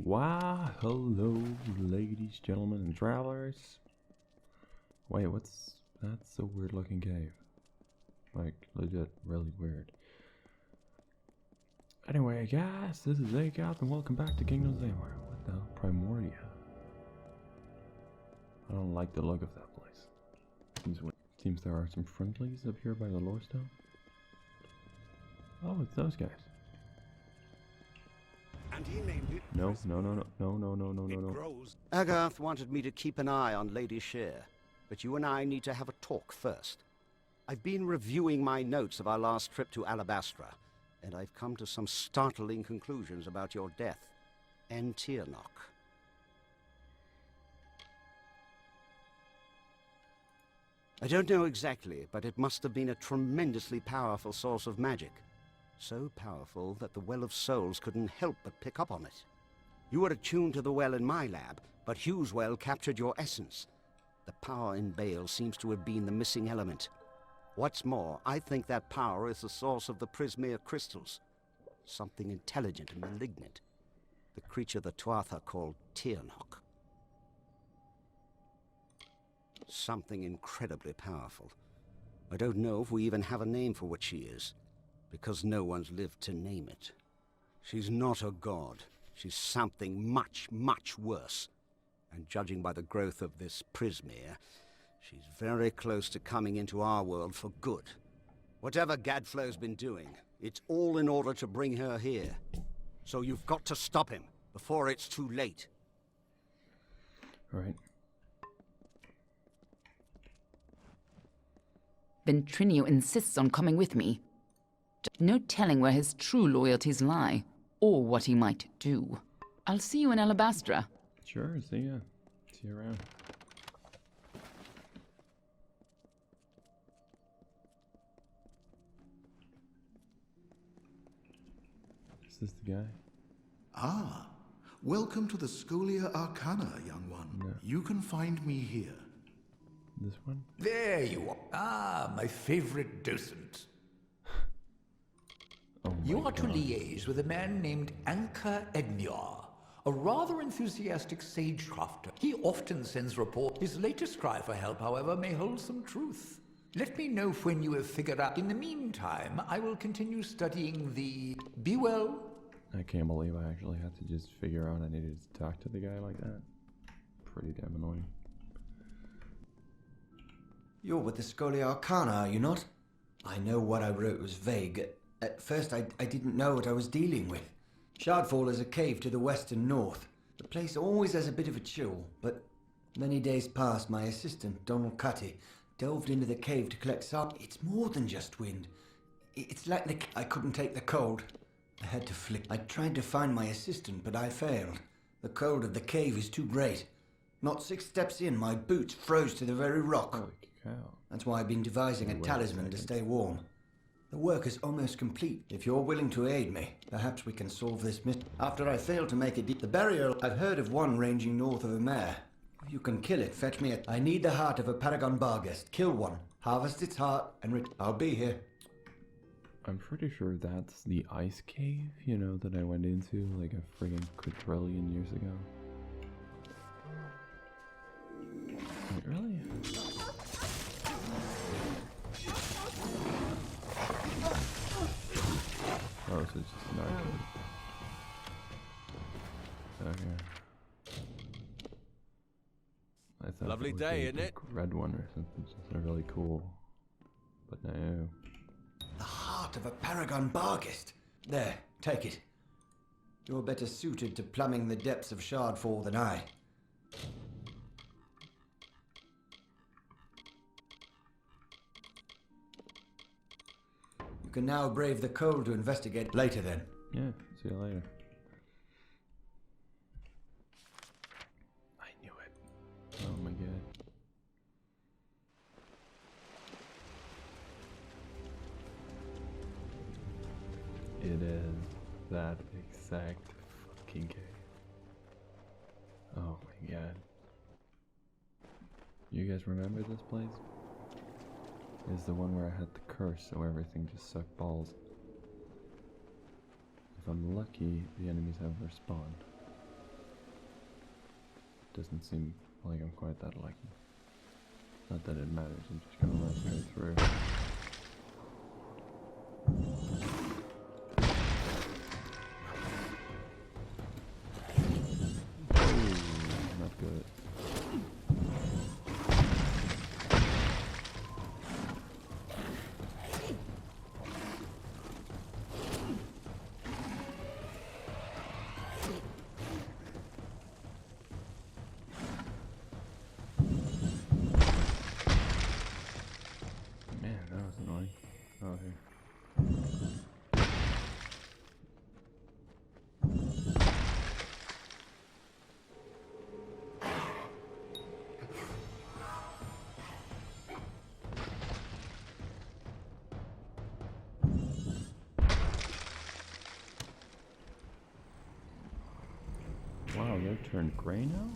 Why, hello, ladies, gentlemen, and travelers. Wait, that's a weird looking cave. Like, legit, really weird. Anyway, guys, this is Akob, and welcome back to Kingdoms of Amalur. What the hell? Primordia. I don't like the look of that place. Seems there are some friendlies up here by the lore stone. Oh, it's those guys. And he named it No. Agarth wanted me to keep an eye on Lady Shear, but you and I need to have a talk first. I've been reviewing my notes of our last trip to Alabastra, and I've come to some startling conclusions about your death and Tirnoch. I don't know exactly, but it must have been a tremendously powerful source of magic. So powerful that the Well of Souls couldn't help but pick up on it. You were attuned to the well in my lab, but Hugh's well captured your essence. The power in Bale seems to have been the missing element. What's more, I think that power is the source of the Prismere crystals. Something intelligent and malignant. The creature the Tuatha called Tirnoch. Something incredibly powerful. I don't know if we even have a name for what she is, because no one's lived to name it. She's not a god. She's something much, much worse. And judging by the growth of this Prismere, she's very close to coming into our world for good. Whatever Gadflow's been doing, it's all in order to bring her here. So you've got to stop him before it's too late. Alright. Ventrinio insists on coming with me. No telling where his true loyalties lie, or what he might do. I'll see you in Alabastra. Sure, see ya. See you around. Is this the guy? Ah, welcome to the Scholia Arcana, young one. No. You can find me here. This one? There you are. Ah, my favorite docent. Oh You my are to God. liaise with a man named Anka Edmiar, a rather enthusiastic sagecrafter. He often sends reports. His latest cry for help, however, may hold some truth. Let me know when you have figured out. In the meantime, I will continue studying the... Be well. I can't believe I actually had to just figure out I needed to talk to the guy like that. Pretty damn annoying. You're with the Scholia Arcana, are you not? I know what I wrote was vague. At first, I didn't know what I was dealing with. Shardfall is a cave to the west and north. The place always has a bit of a chill, but many days past, my assistant, Donald Cutty, delved into the cave to collect salt. It's more than just wind. It's like I couldn't take the cold. I had to flee. I tried to find my assistant, but I failed. The cold of the cave is too great. Not 6 steps in, my boots froze to the very rock. Holy cow. That's why I've been devising a Wait a talisman to second. stay warm. The work is almost complete. If you're willing to aid me, perhaps we can solve this mystery. After I failed to make it the barrier, I've heard of one ranging north of a mare. If you can kill it, fetch me I need the heart of a Paragon Barghest. Kill one, harvest its heart, and I'll be here. I'm pretty sure that's the ice cave, you know, that I went into like a friggin' quadrillion years ago. Wait, really? Oh, so it's just an arcade. Okay. I thought Lovely it would day, be a isn't it? big red one or something, just really cool. But no. The heart of a Paragon Barghest. There, take it. You're better suited to plumbing the depths of Shardfall than I. You can now brave the cold to investigate later then. Yeah, see you later. I knew it. Oh my god. It is that exact fucking cave. Oh my god. You guys remember this place? It's the one where I had the curse, so everything just sucked balls. If I'm lucky, the enemies have respawned. doesn't seem like I'm quite that lucky. Not that it matters, I'm just gonna run straight through. Oh, not good. Man, that was annoying. Oh, here. Wow, they're turned gray now?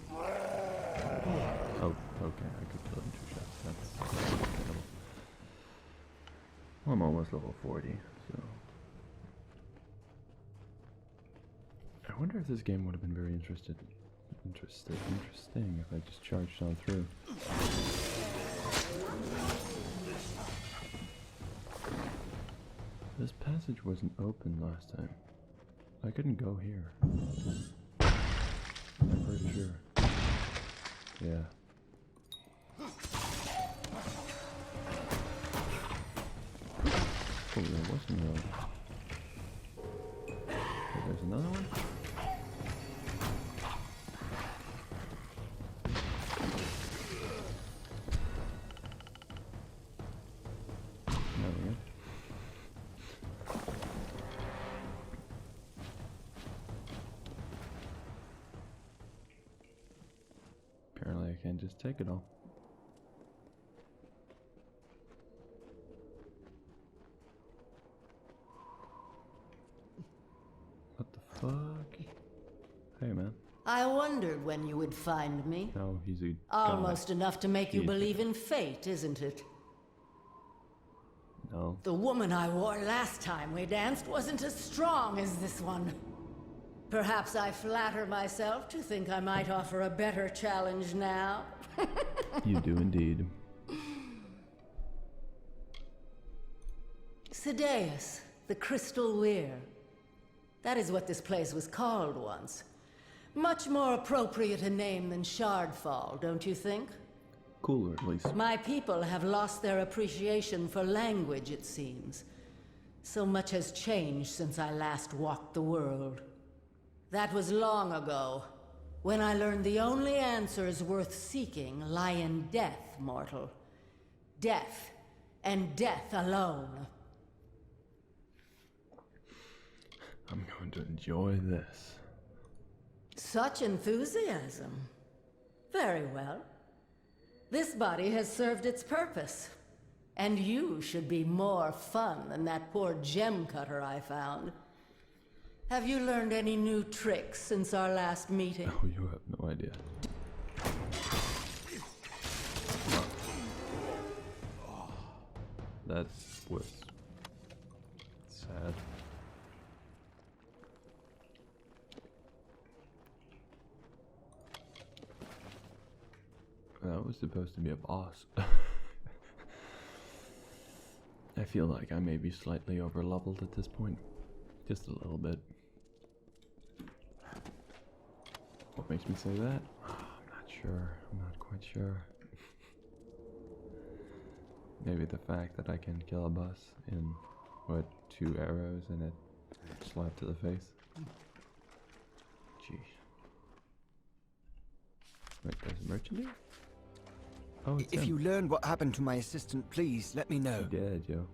Oh, okay, I could kill them 2 shots. That's incredible. Well, I'm almost level 40, so... I wonder if this game would have been very interesting if I just charged on through. This passage wasn't open last time. I couldn't go here. I'm pretty sure. Yeah. Oh, there wasn't one. Oh, there's another one? There we go. Apparently I can't just take it all. What the fuck? Hey, man. I wondered when you would find me. No, he's a Almost enough to make you He's- believe in fate, isn't it? No. The woman I wore last time we danced wasn't as strong as this one. Perhaps I flatter myself to think I might offer a better challenge now. You do indeed. Sedeus, the Crystal Weir. That is what this place was called once. Much more appropriate a name than Shardfall, don't you think? Cooler, at least. My people have lost their appreciation for language, it seems. So much has changed since I last walked the world. That was long ago, when I learned the only answers worth seeking lie in death, mortal. Death, and death alone. I'm going to enjoy this. Such enthusiasm. Very well. This body has served its purpose. And you should be more fun than that poor gem cutter I found. Have you learned any new tricks since our last meeting? Oh, you have no idea. That was sad. That was supposed to be a boss. I feel like I may be slightly over leveled at this point. Just a little bit. What makes me say that? I'm not sure. I'm not quite sure. Maybe the fact that I can kill a boss in, what, 2 arrows and a slap to the face? Gee. Wait, there's a merchant here? Oh, it's If him. you learned what happened to my assistant, please let me know. He did, yo.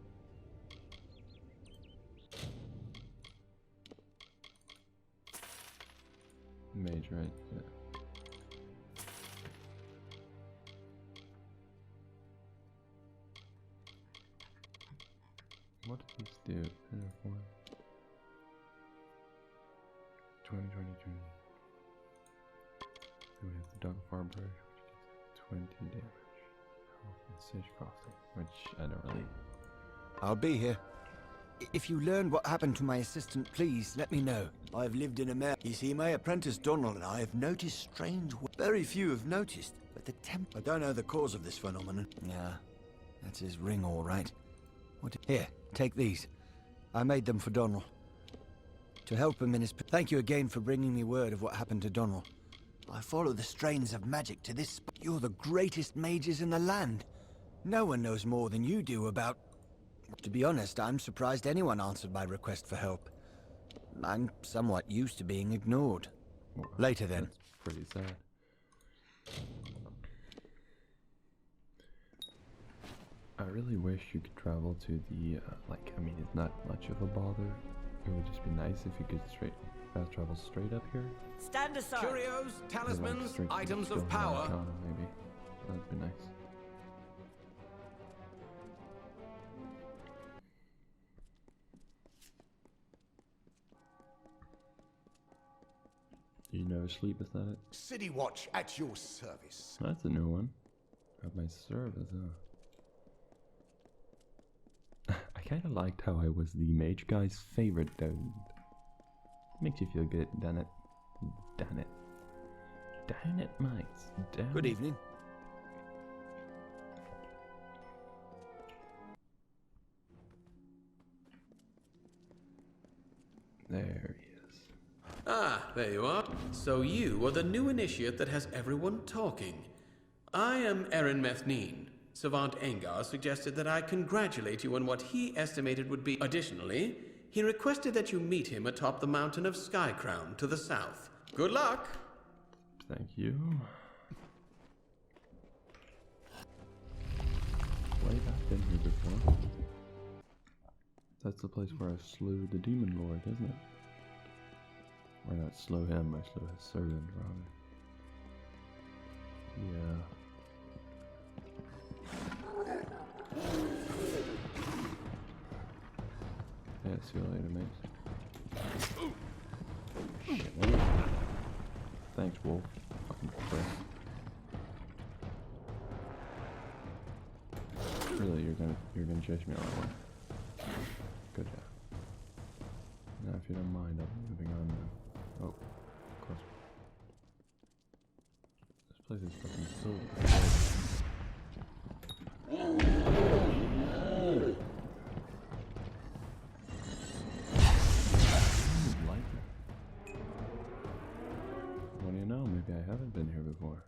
Mage, right? Yeah. What did this do? Uniform. 20, 20, 20. Then we have the dog farm bird, which gets 20 damage. Health and sage frosting, which I don't really. I'll be here. If you learn what happened to my assistant, please let me know. I've lived in America. You see, my apprentice Donald and I have noticed strange... Very few have noticed, but the temp... I don't know the cause of this phenomenon. Yeah, that's his ring, all right. Here, take these. I made them for Donald. To help him in his... Thank you again for bringing me word of what happened to Donald. I follow the strains of magic to this... You're the greatest mages in the land. No one knows more than you do about... To be honest, I'm surprised anyone answered my request for help. I'm somewhat used to being ignored. Well, Later then. That's pretty sad. I really wish you could travel to the, like, I mean, it's not much of a bother. It would just be nice if you could fast travel straight up here. Stand aside. Curios, Or, like, talismans, straight to items the of Stone power. Arcana, maybe. That'd be nice. You never sleep, is that it? City Watch at your service. That's a new one. At my service, I kinda liked how I was the mage guy's favorite though. Makes you feel good, done it. Done it. Done it, mates. Done Good it. evening. There he is. Ah, there you are. So you are the new initiate that has everyone talking. I am Erin Methneen. Savant Engar suggested that I congratulate you on what he estimated would be. Additionally, he requested that you meet him atop the mountain of Skycrown to the south. Good luck! Thank you. Wait, I've been here before. That's the place where I slew the demon lord, isn't it? Or not slew him, I slew his servant, rather. Yeah. Yeah, see you later, mate. Shit, man. Thanks, Wolf. Fucking prick. Really, you're gonna chase me all that way. Good job. Now, if you don't mind, I'll be moving on now. Oh, close. This place is fucking so. Like it. What do you know? Maybe I haven't been here before.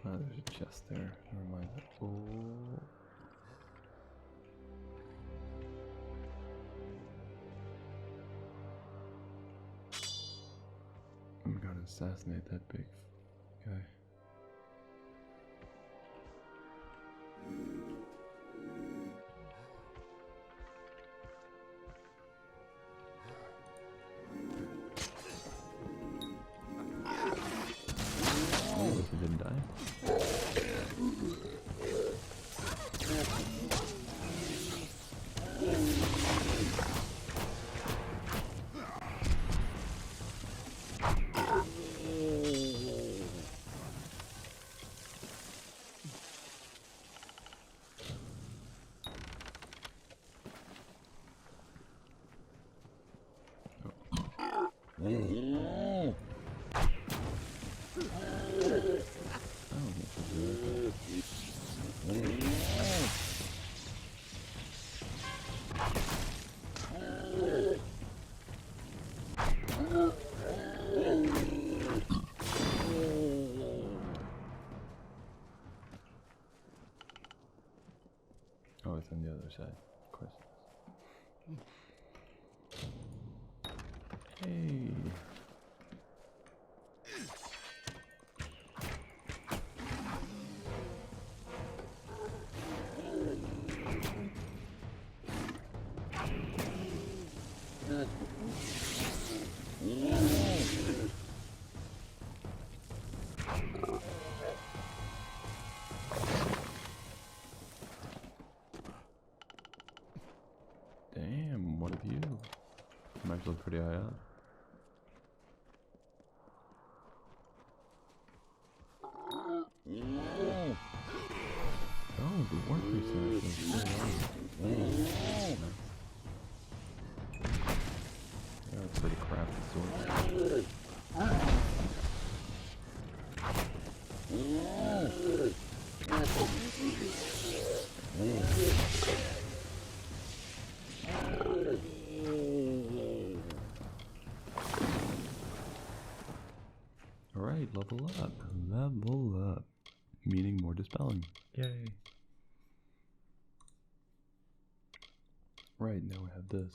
Oh, there's a chest there. Never mind. Oh. I'm gonna assassinate that big guy. Oh, he didn't die. the other side. Of course it is. Hey. Damn, what of you? I'm actually pretty high up. Oh, the workers are actually still on. Yeah, it's like a crafted sword. Alright, level up. Level up. Meaning more dispelling. Yay. Right, now we have this.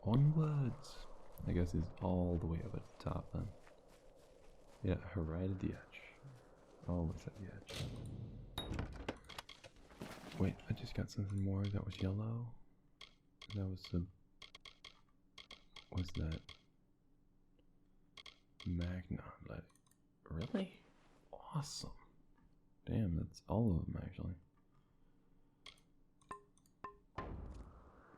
Onwards! I guess he's all the way up at the top then. Yeah, right at the edge. Always at the edge. Wait, I just got something more that was yellow. That was some. What's that? Magnon. Like, really? Awesome. Damn, that's all of them actually.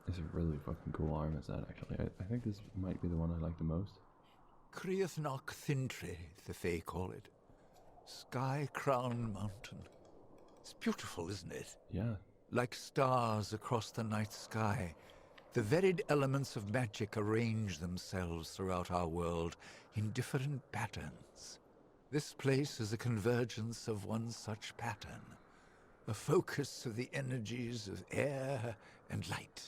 It's a really fucking cool armor set, actually. I think this might be the one I like the most. Criathnock Thintri, the Fae call it. Sky Crown Mountain. It's beautiful, isn't it? Yeah. Like stars across the night sky, the varied elements of magic arrange themselves throughout our world in different patterns. This place is a convergence of one such pattern, a focus of the energies of air and light.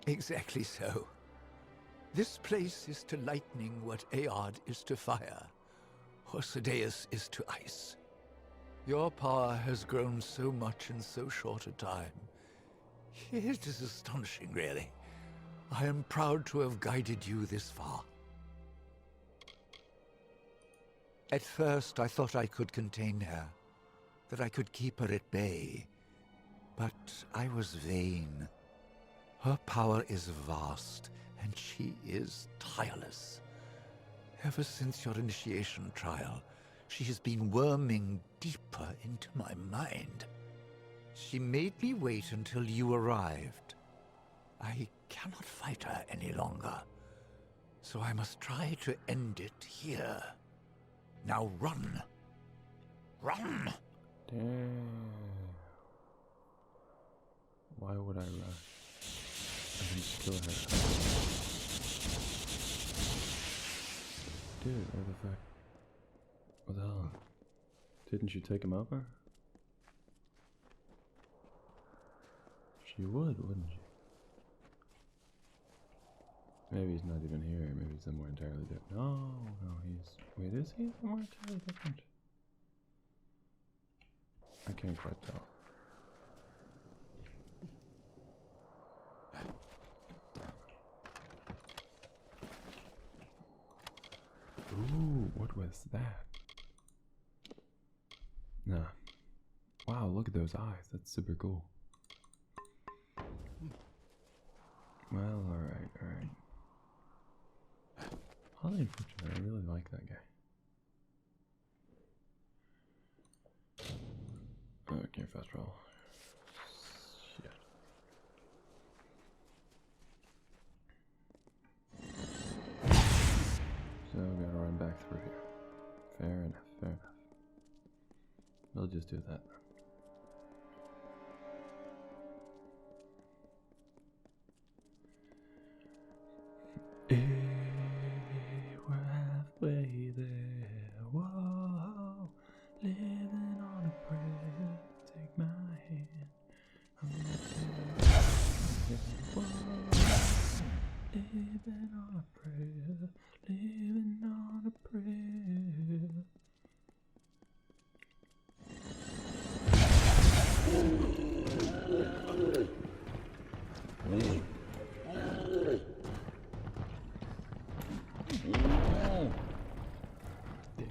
Exactly so. This place is to lightning what Aod is to fire, or Sadeus is to ice. Your power has grown so much in so short a time. It is astonishing, really. I am proud to have guided you this far. At first, I thought I could contain her, that I could keep her at bay. But I was vain. Her power is vast, and she is tireless. Ever since your initiation trial, she has been worming deeper into my mind. She made me wait until you arrived. I cannot fight her any longer, so I must try to end it here. Now run! Run! Damn. Why would I rush? I can kill her. Dude, what the fuck? What the hell? Didn't you take him over? She would, wouldn't she? Maybe he's not even here. Maybe he's somewhere entirely different. No, no, he's... Wait, is he somewhere entirely different? I can't quite tell. Ooh, what was that? Nah. Wow, look at those eyes. That's super cool. Well, alright, alright. Highly unfortunate. I really like that guy. very fast roll. Shit. So we gotta run back through here. Fair enough, fair enough. We'll just do that. We're halfway there. Whoa, living on a prayer. Take my hand. I'm whoa, living on a prayer. Living on a prayer. Dick.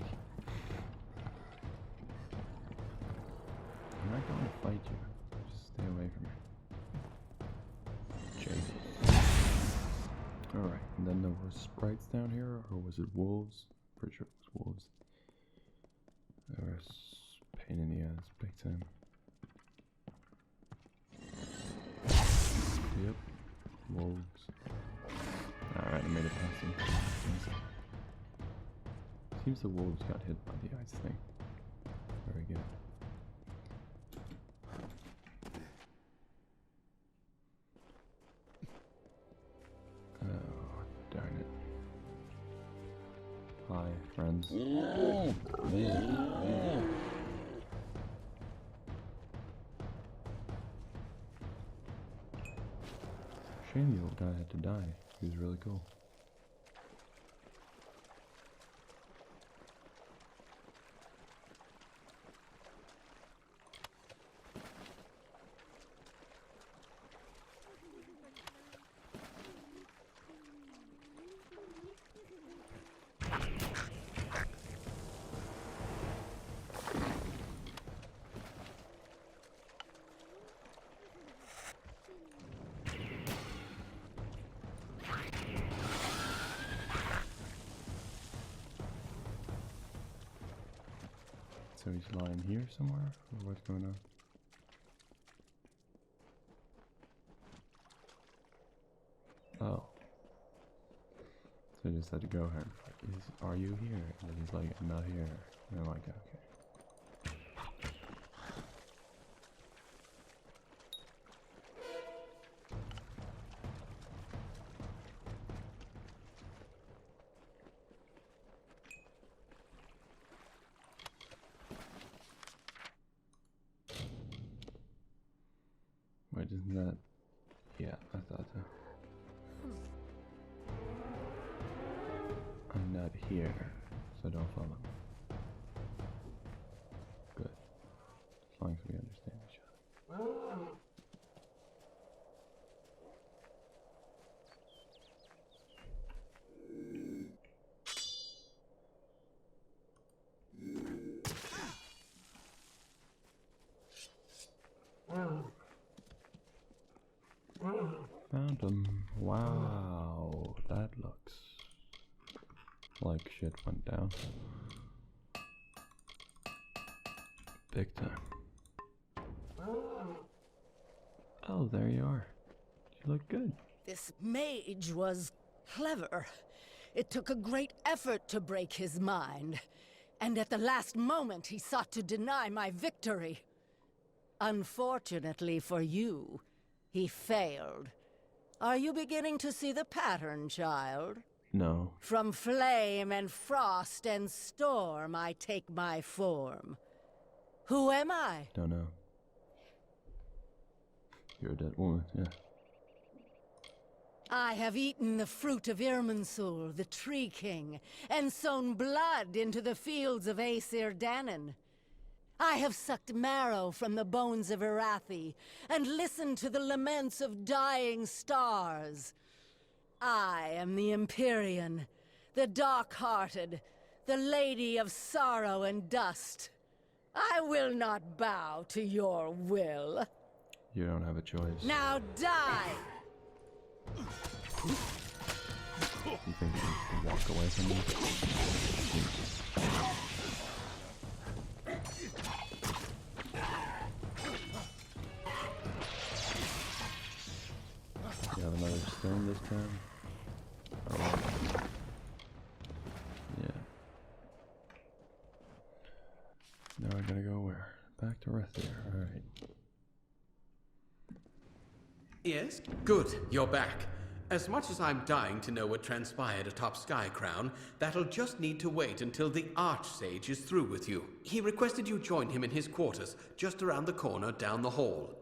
I'm not going to fight you. Just stay away from me. Jesus. Alright, and then there were sprites down here, or was it wolves? Pretty sure it was wolves. They were a pain in the ass, big time. Yep, wolves. Alright, I made it past them. Seems the wolves got hit by the ice thing. Very good. Oh, darn it. Hi, friends. Shame the old guy had to die. He was really cool. So he's lying here somewhere? Or what's going on? Oh. So I just had to go here and be like, are you here? And then he's like, I'm not here. And I'm like, okay. Wait, isn't that... Yeah, I thought so. I'm not here, so don't follow me. Good. As long as we understand each other. Found him. Wow, that looks like shit went down. Big time. Oh, there you are. You look good. This mage was clever. It took a great effort to break his mind. And at the last moment, he sought to deny my victory. Unfortunately for you, he failed. Are you beginning to see the pattern, child? No. From flame and frost and storm, I take my form. Who am I? Don't know. You're a dead woman, yeah. I have eaten the fruit of Irminsul, the Tree King, and sown blood into the fields of Aesir Danon. I have sucked marrow from the bones of Irathi, and listened to the laments of dying stars. I am the Empyrean, the dark-hearted, the Lady of Sorrow and Dust. I will not bow to your will. You don't have a choice. Now die! You think you can walk away from me? another stone this time? Oh. Yeah. Now I gotta go where? Back to Rethier, alright. Yes? Good, you're back. As much as I'm dying to know what transpired atop Skycrown, that'll just need to wait until the Archsage is through with you. He requested you join him in his quarters, just around the corner down the hall.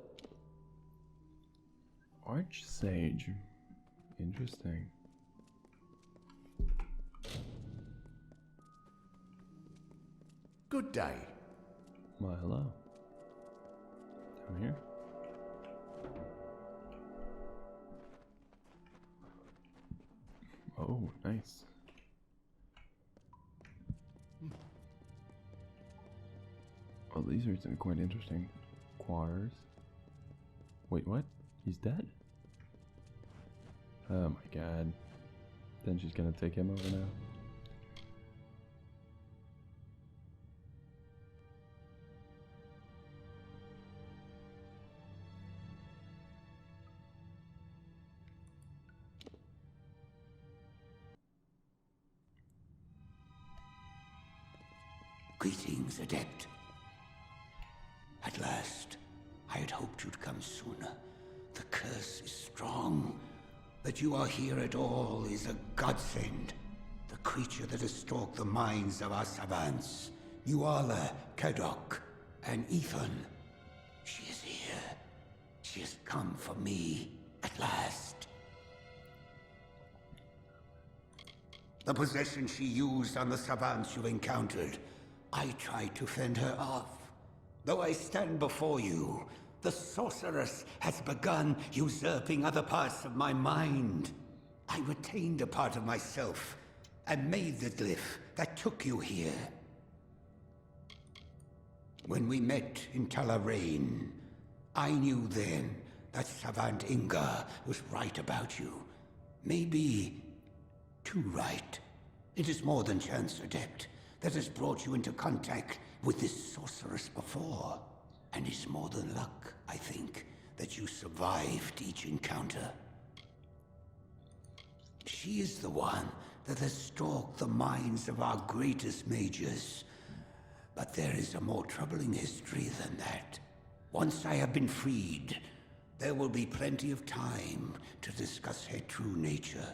Archsage. Interesting. Good day. Why, hello. Down here? Oh, nice. Well, these are some quite interesting quarters. Wait, what? He's dead? Oh my god. Then she's gonna take him over now. Greetings, Adept. At last, I had hoped you'd come sooner. The curse is strong. That you are here at all is a godsend. The creature that has stalked the minds of our savants, Nuala, Kadok, and Ethan. She is here. She has come for me, at last. The possession she used on the savants you've encountered, I tried to fend her off. Though I stand before you, the sorceress has begun usurping other parts of my mind. I retained a part of myself and made the glyph that took you here. When we met in Talarain, I knew then that Savant Inga was right about you. Maybe too right. It is more than chance, Adept, that has brought you into contact with this sorceress before. And it's more than luck, I think, that you survived each encounter. She is the one that has stalked the minds of our greatest mages. But there is a more troubling history than that. Once I have been freed, there will be plenty of time to discuss her true nature.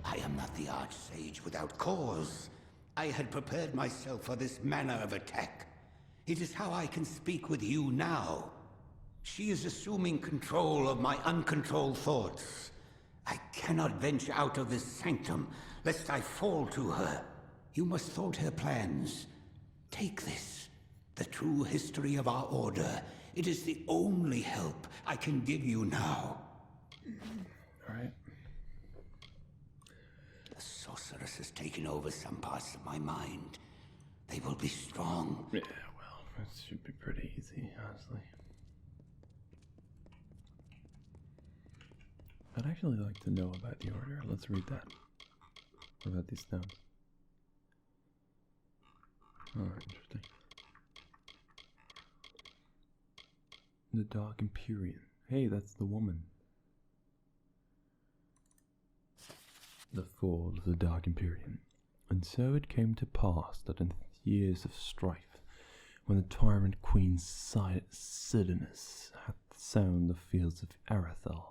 I am not the Archsage without cause. I had prepared myself for this manner of attack. It is how I can speak with you now. She is assuming control of my uncontrolled thoughts. I cannot venture out of this sanctum, lest I fall to her. You must thwart her plans. Take this, the true history of our order. It is the only help I can give you now. All right. The sorceress has taken over some parts of my mind. They will be strong. Yeah, well, that should be pretty easy, honestly. I'd actually like to know about the order. Let's read that. What about these stones? Oh, interesting. The Dark Empyrean. Hey, that's the woman. The fall of the Dark Empyrean. And so it came to pass that in years of strife, when the tyrant queen Sidonus hath sown the fields of Arathel,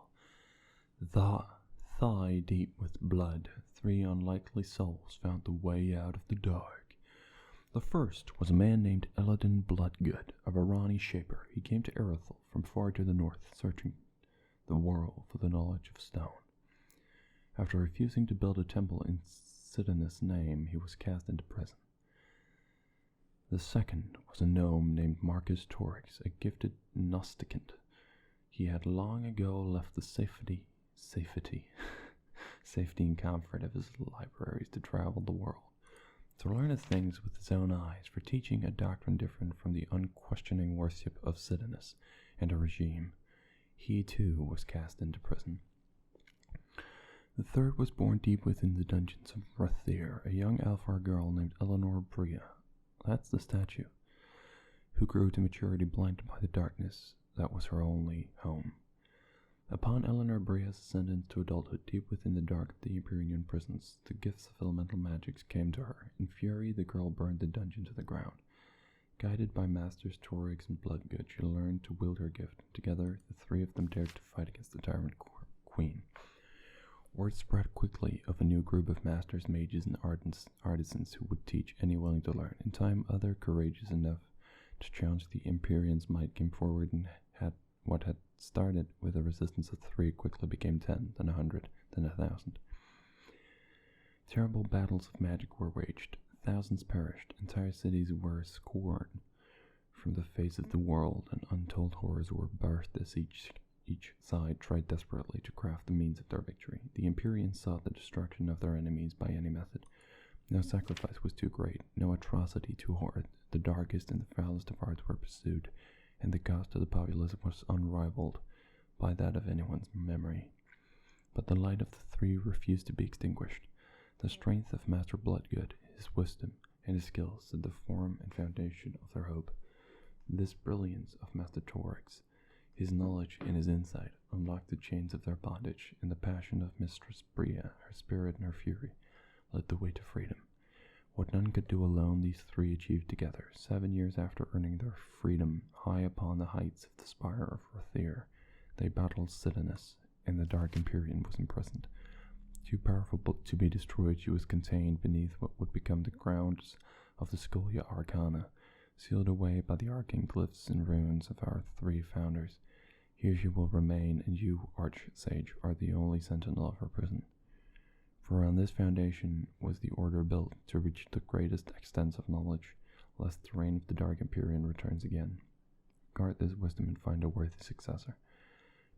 thigh deep with blood, 3 unlikely souls found the way out of the dark. The first was a man named Eladin Bloodgood, of Irani Shaper. He came to Arathel from far to the north, searching the world for the knowledge of stone. After refusing to build a temple in Sidonus' name, he was cast into prison. The second was a gnome named Marcus Torix, a gifted Gnosticant. He had long ago left the safety and comfort of his libraries to travel the world, to learn of things with his own eyes, for teaching a doctrine different from the unquestioning worship of Sidonus and a regime. He too was cast into prison. The third was born deep within the dungeons of Rethier, a young Alfar girl named Eleanor Bria. That's the statue, who grew to maturity blinded by the darkness that was her only home. Upon Eleanor Bria's ascendance to adulthood, deep within the dark of the Empyrean prisons, the gifts of elemental magics came to her. In fury, the girl burned the dungeon to the ground. Guided by Masters Torix and Bloodgood, she learned to wield her gift. Together, the three of them dared to fight against the tyrant queen. Word spread quickly of a new group of masters, mages, and artisans who would teach any willing to learn. In time, other courageous enough to challenge the Empyrean's might came forward, and what had started with a resistance of 3 quickly became 10, then 100, then 1,000. Terrible battles of magic were waged. Thousands perished. Entire cities were scorned from the face of the world, and untold horrors were birthed as each side tried desperately to craft the means of their victory. The Empyreans sought the destruction of their enemies by any method. No sacrifice was too great, no atrocity too horrid. The darkest and the foulest of arts were pursued, and the cost to the populace was unrivaled by that of anyone's memory. But the light of the three refused to be extinguished. The strength of Master Bloodgood, his wisdom, and his skill set the form and foundation of their hope. This brilliance of Master Torix, his knowledge and his insight, unlocked the chains of their bondage, and the passion of Mistress Bria, her spirit and her fury, led the way to freedom. What none could do alone, these three achieved together. 7 years after earning their freedom, high upon the heights of the spire of Rothier, they battled Sidonus, and the Dark Empyrean was imprisoned. Too powerful to be destroyed, she was contained beneath what would become the grounds of the Scholia Arcana, sealed away by the arcane glyphs and runes of our 3 founders. Here she will remain, and you, Arch-Sage, are the only sentinel of her prison. For on this foundation was the Order built to reach the greatest extents of knowledge, lest the reign of the Dark Empyrean returns again. Guard this wisdom and find a worthy successor.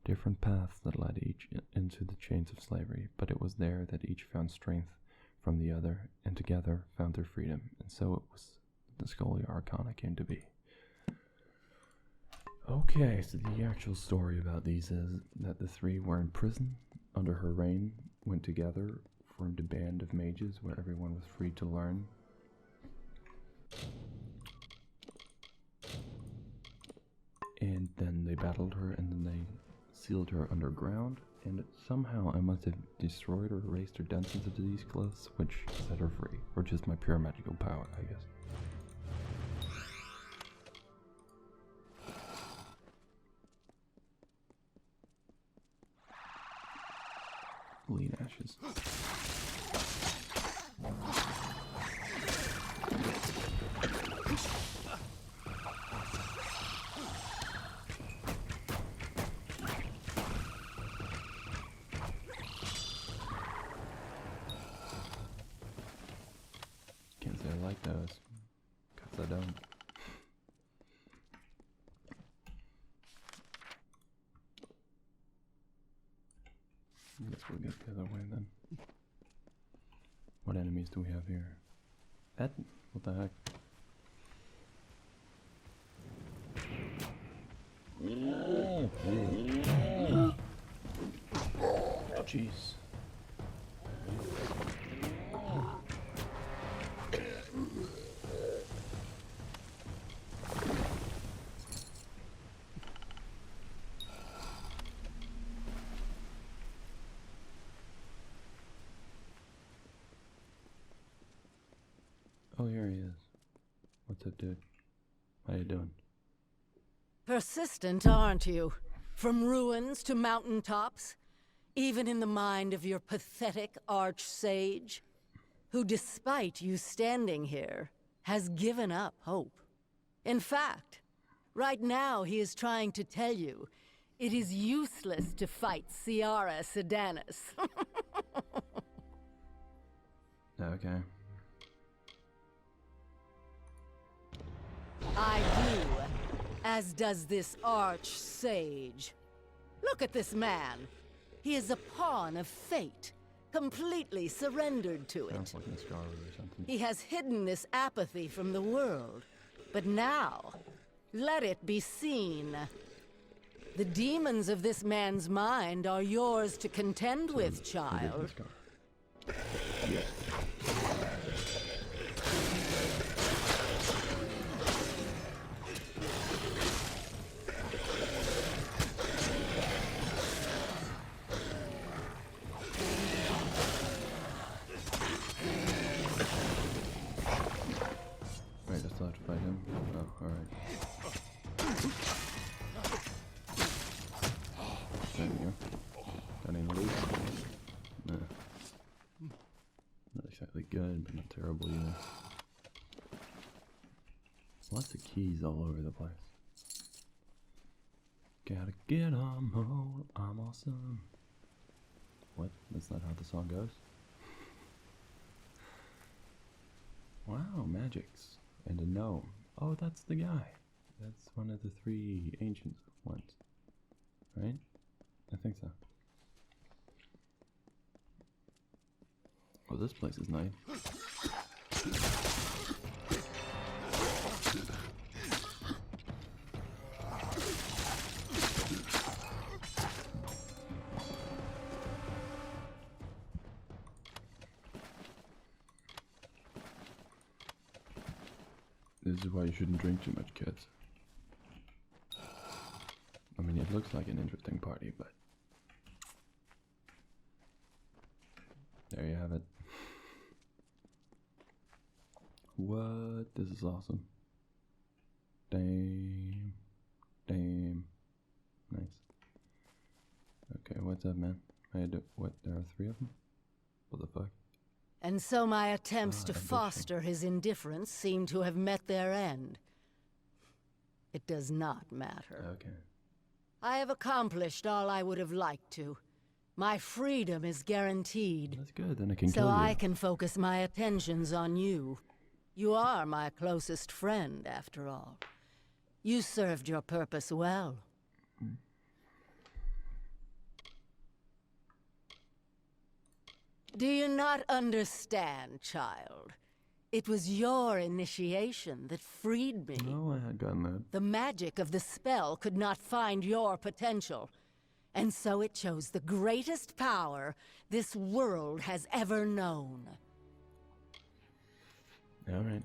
Different paths that led each into the chains of slavery, but it was there that each found strength from the other, and together found their freedom, and so it was the Scholia Arcana came to be. Okay, so the actual story about these is that the 3 were in prison under her reign, went together, formed a band of mages where everyone was free to learn. And then they battled her, and then they sealed her underground, and somehow I must have destroyed or erased her dents into these glyphs, which set her free, or just my pure magical power, I guess. Lean ashes. Can't say I like those, 'cause I don't. I guess we'll get the other way then. What enemies do we have here? That? What the heck? Oh, jeez. Oh, here he is. What's up, dude? How you doing? Persistent, aren't you? From ruins to mountaintops, even in the mind of your pathetic arch-sage, who, despite you standing here, has given up hope. In fact, right now he is trying to tell you it is useless to fight Ciara Sedanus. Okay. I do, as does this arch-sage. Look at this man. He is a pawn of fate, completely surrendered to it. Sounds like a scar or something. He has hidden this apathy from the world, but now, let it be seen. The demons of this man's mind are yours to contend with, child. Yeah. good, but not terrible either. Lots of keys all over the place. Gotta get on mode, I'm awesome. What? That's not how the song goes? Wow, magics. And a gnome. Oh, that's the guy. That's one of the 3 ancient ones. Right? I think so. Oh, this place is nice. This is why you shouldn't drink too much, kids. I mean, it looks like an interesting party, but... there you have it. What? This is awesome. Damn. Damn. Nice. Okay, what's up, man? What? There are 3 of them? What the fuck? And so my attempts to foster his indifference seem to have met their end. It does not matter. Okay. I have accomplished all I would have liked to. My freedom is guaranteed. That's good, then I can kill you. So I can focus my attentions on you. You are my closest friend, after all. You served your purpose well. Do you not understand, child? It was your initiation that freed me. No, I had gotten that. The magic of the spell could not find your potential. And so it chose the greatest power this world has ever known. Alright.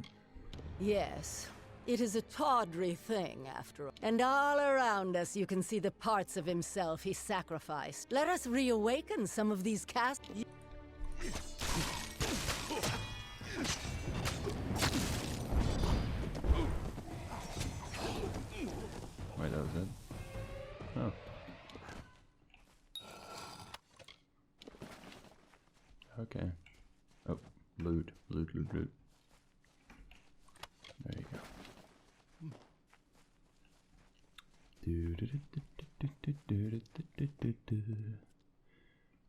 Yes, it is a tawdry thing, after all. And all around us you can see the parts of himself he sacrificed. Let us reawaken some of these cast... Wait, that was it? Oh. Okay. Oh, loot. Loot. There you go.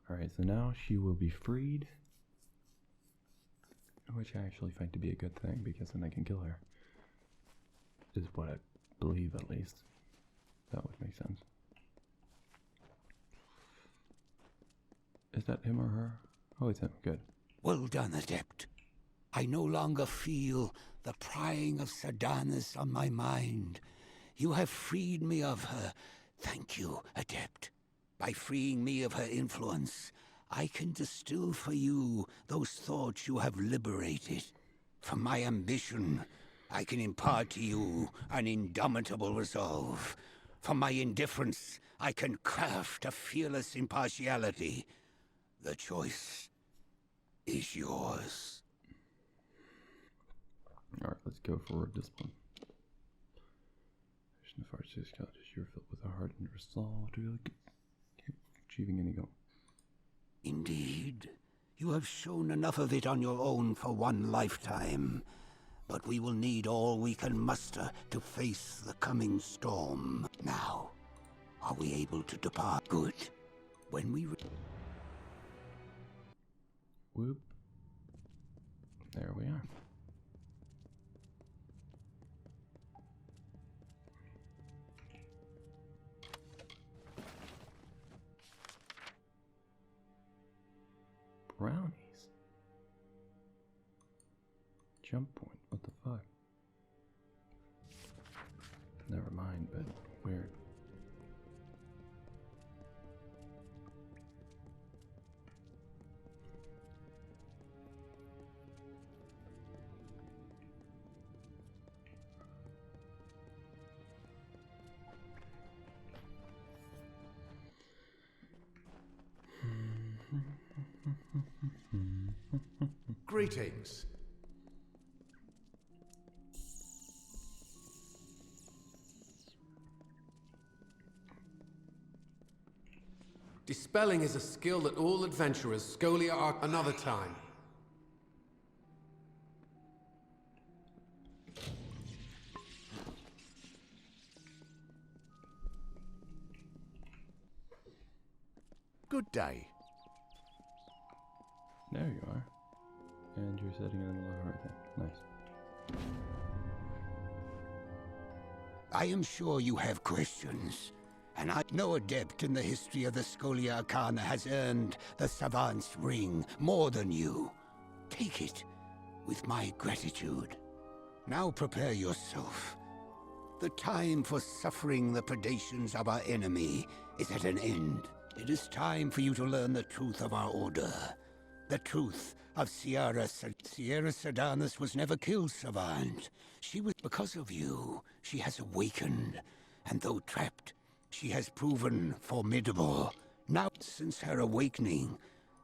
Alright, so now she will be freed. Which I actually find to be a good thing, because then I can kill her. Is what I believe, at least. That would make sense. Is that him or her? Oh, it's him. Good. Well done, Adept. I no longer feel the prying of Sardanis on my mind. You have freed me of her. Thank you, Adept. By freeing me of her influence, I can distill for you those thoughts you have liberated. From my ambition, I can impart to you an indomitable resolve. From my indifference, I can craft a fearless impartiality. The choice is yours. Alright, let's go for discipline. You're filled with a heart and resolve to achieving any goal. Indeed. You have shown enough of it on your own for one lifetime. But we will need all we can muster to face the coming storm. Now, are we able to depart? Good. When we... Whoop. There we are. Brownies. Jump point. What the fuck? Never mind, but weird. Greetings. Dispelling is a skill that all adventurers Scolia are another time. Good day. There you are. And you're sitting in the lower right there. Nice. I am sure you have questions, and no adept in the history of the Scholia Arcana has earned the Savant's Ring more than you. Take it with my gratitude. Now prepare yourself. The time for suffering the predations of our enemy is at an end. It is time for you to learn the truth of our order. The truth of Sierra Sardanus was never killed, Savant. She was because of you. She has awakened, and though trapped, she has proven formidable. Now, since her awakening,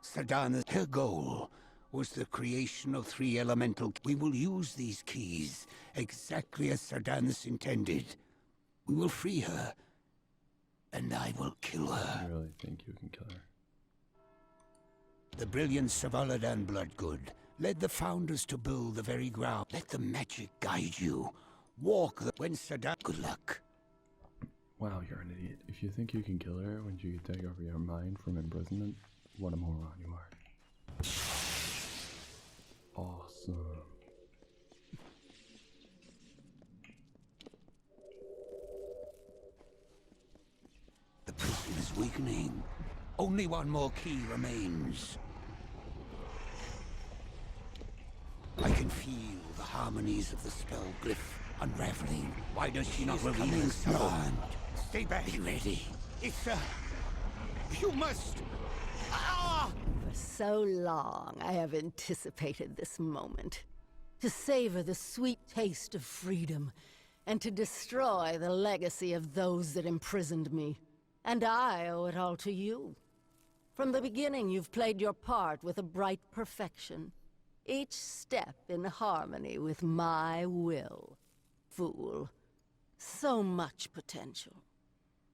Sardanus, her goal was the creation of 3 elemental. We will use these keys exactly as Sardanus intended. We will free her, and I will kill her. I really think you can kill her. The brilliant Savaladan Bloodgood led the founders to build the very ground. Let the magic guide you. Walk the when Sardanus. Good luck. Wow, you're an idiot. If you think you can kill her when you take over your mind from imprisonment, what a moron you are. Awesome. The prison is weakening. Only one more key remains. I can feel the harmonies of the spell glyph unraveling. Why does she not reveal us? No. Stay back. Be ready. It's you must. Ah! For so long, I have anticipated this moment. To savor the sweet taste of freedom, and to destroy the legacy of those that imprisoned me. And I owe it all to you. From the beginning, you've played your part with a bright perfection. Each step in harmony with my will. Fool. So much potential.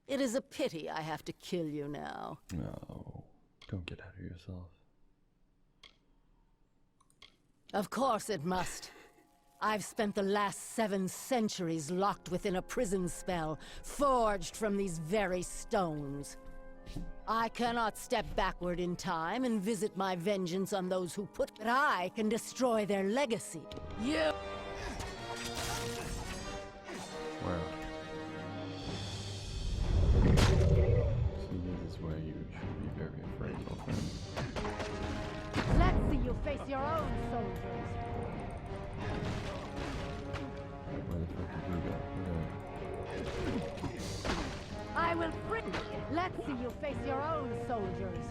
It is a pity I have to kill you now. No, don't get out of yourself. Of course it must. I've spent the last 7 centuries locked within a prison spell, forged from these very stones. I cannot step backward in time and visit my vengeance on those who put... But I can destroy their legacy. You... Where? See, this is where you should be very afraid, little friend. Let's see you face your own soldiers. Where the fuck did you go? Where? I will bring you. Let's see you face your own soldiers.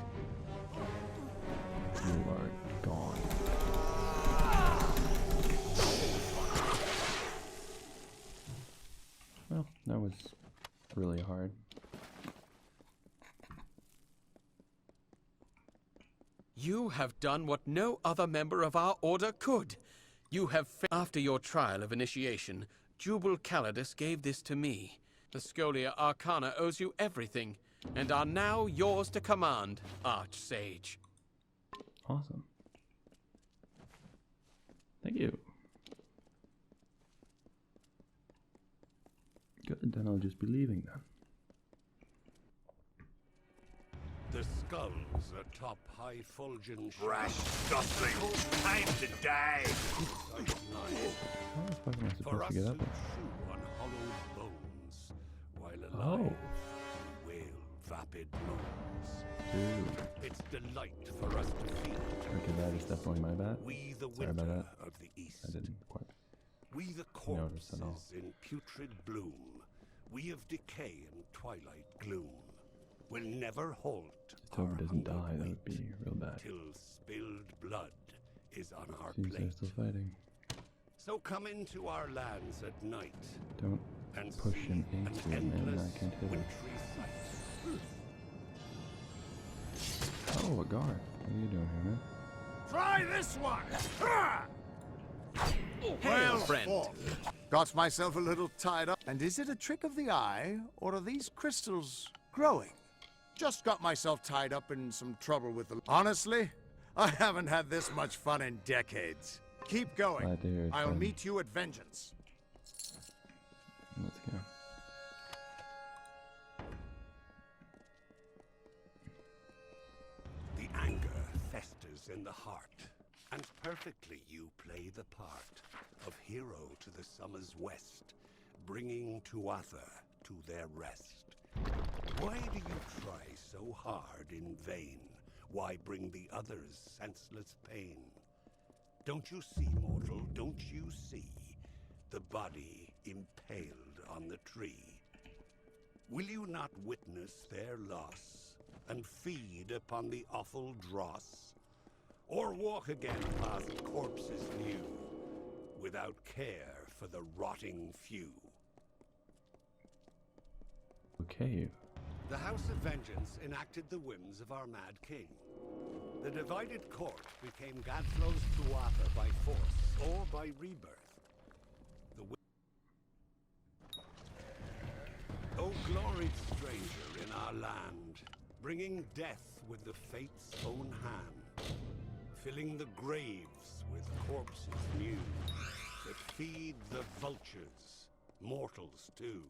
You are gone. Well, that was really hard. You have done what no other member of our order could. You have after your trial of initiation, Jubal Calidus gave this to me. The Scholia Arcana owes you everything, and are now yours to command, Archsage. Awesome. Thank you. Good, then I'll just be leaving then. The skulls atop High Fulgen. Brash gosling! Time to die! How the fuck am I supposed to get up there? On hollowed bones, while alive, we wail vapid moans. Dude. It's delight for us to feed. Okay, that is definitely my bad. We the Sorry about winter that. of the east. I didn't quite We the notice at all. corpses in putrid bloom. We of decay and twilight gloom. Will never halt. If Toby doesn't die, that would be real bad. Till spilled blood is on our Seems they're plate. still fighting. So come into our lands at night. Don't and push him see into an it, man. endless I can't hit it. wintry sight. Oh, a guard. What are you doing here, man? Try this one! Hail, friend. Got myself a little tied up. And is it a trick of the eye, or are these crystals growing? Just got myself tied up in some trouble with the... Honestly, I haven't had this much fun in decades. Keep going. Glad to hear it, I'll friend. meet you at Vengeance. Let's go. festers in the heart, and perfectly you play the part of hero to the summer's west, bringing Tuatha to their rest. Why do you try so hard in vain? Why bring the others senseless pain? Don't you see, mortal, don't you see the body impaled on the tree? Will you not witness their loss and feed upon the awful dross? Or walk again past corpses new, without care for the rotting few? Okay. The House of Vengeance enacted the whims of our mad king. The divided court became Gadflow's Tuatha by force or by rebirth. O gloried stranger in our land, bringing death with the fate's own hand, filling the graves with corpses new, that feed the vultures, mortals too.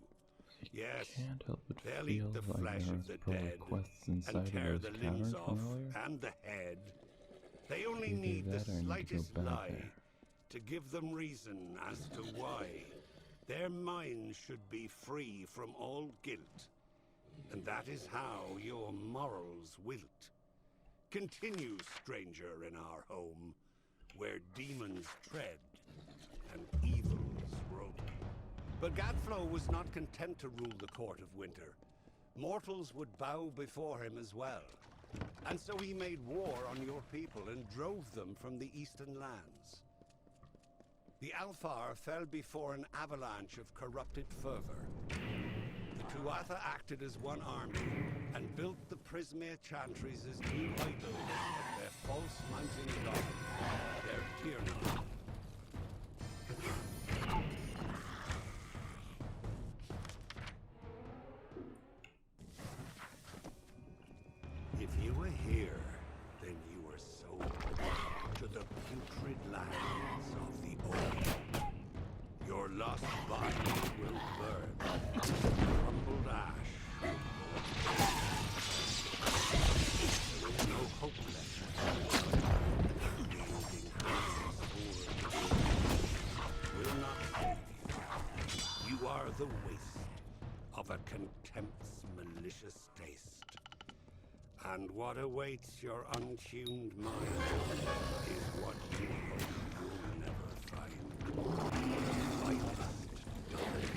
Yes, Can't help but they'll feel eat the like flesh there of was the probably dead quests inside and of tear those the limbs caverns off from earlier. and the head. They only Either need the that or I need to go slightest back lie there. to give them reason as to why. Their minds should be free from all guilt, and that is how your morals wilt. Continue, stranger, in our home, where demons tread and evils roam. But Gadflow was not content to rule the court of winter. Mortals would bow before him as well. And so he made war on your people and drove them from the eastern lands. The Alfar fell before an avalanche of corrupted fervor. The Tuatha acted as one army and built the Prismere Chantries as new idols of their false mountain god, their Tyrna. If you were here, then you were sold to the putrid lands of the old. Your lost body will burn, crumbled ash will go. There is no hope left. Wielding hands will not save you. You are the waste of a contempt's malicious taste. And what awaits your untuned mind is what you hope you'll never find. The finest, dirty,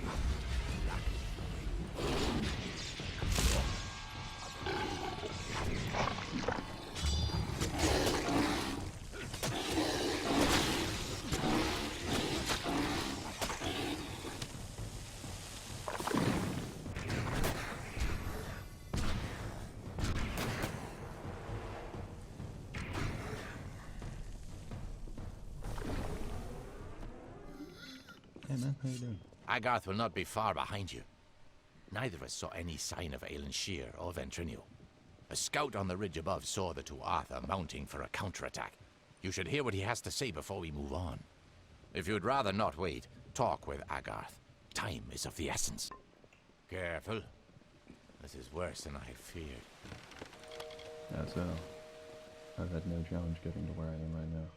Hey man, how you doing? Agarth will not be far behind you. Neither of us saw any sign of Aelan Shear or Ventrinial. A scout on the ridge above saw the Tuatha mounting for a counterattack. You should hear what he has to say before we move on. If you'd rather not wait, talk with Agarth. Time is of the essence. Careful. This is worse than I feared. That's I've had no challenge getting to where I am right now.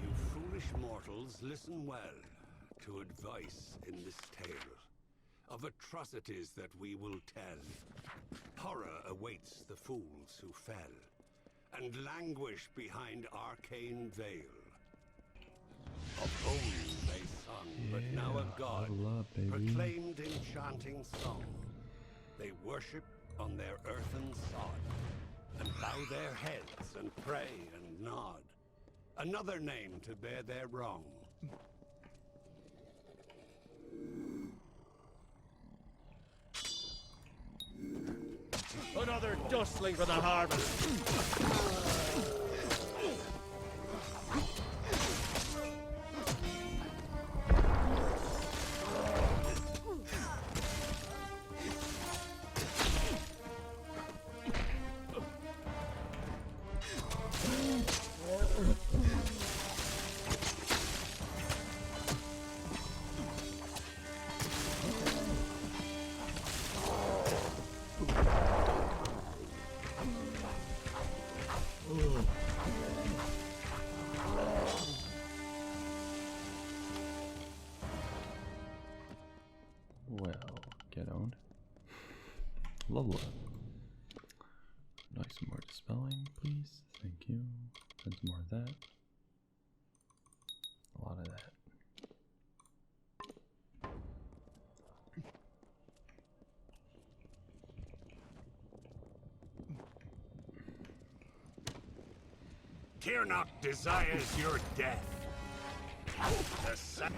You foolish mortals, listen well to advice in this tale of atrocities that we will tell. Horror awaits the fools who fell and languish behind arcane veil. Of old they sung, but now a god proclaimed enchanting song. They worship on their earthen sod and bow their heads and pray and nod. Another name to bear their wrong. Another dustling for the harvest. blah. Like some more dispelling, please. Thank you. And some more of that. A lot of that. Tirnock desires your death. The sun.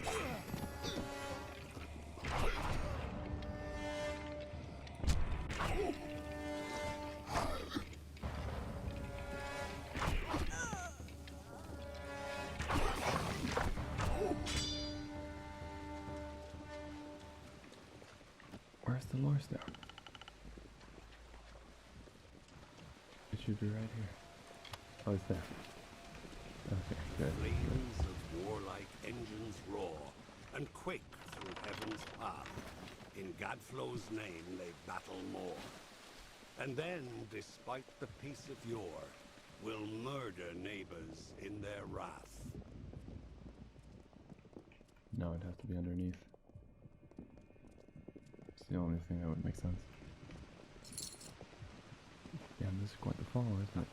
Where's the lore stone? It should be right here. Oh, it's there. Okay, good. Flames of warlike engines roar and quake through heaven's path. In Gadflow's name they battle more. And then, despite the peace of yore, will murder neighbors in their wrath. No, it'd have to be underneath. It's the only thing that would make sense. Damn, this is quite the fall, isn't it?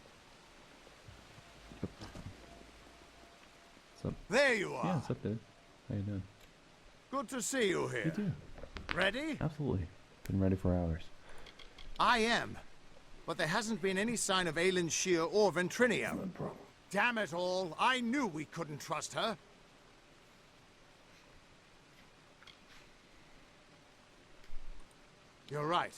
What's up? There you are. Yeah, what's up, dude? How you doing? Good to see you here. You too. Ready? Absolutely. Been ready for hours. I am. But there hasn't been any sign of Aelin Shear or Ventrinia. Damn it all. I knew we couldn't trust her. You're right.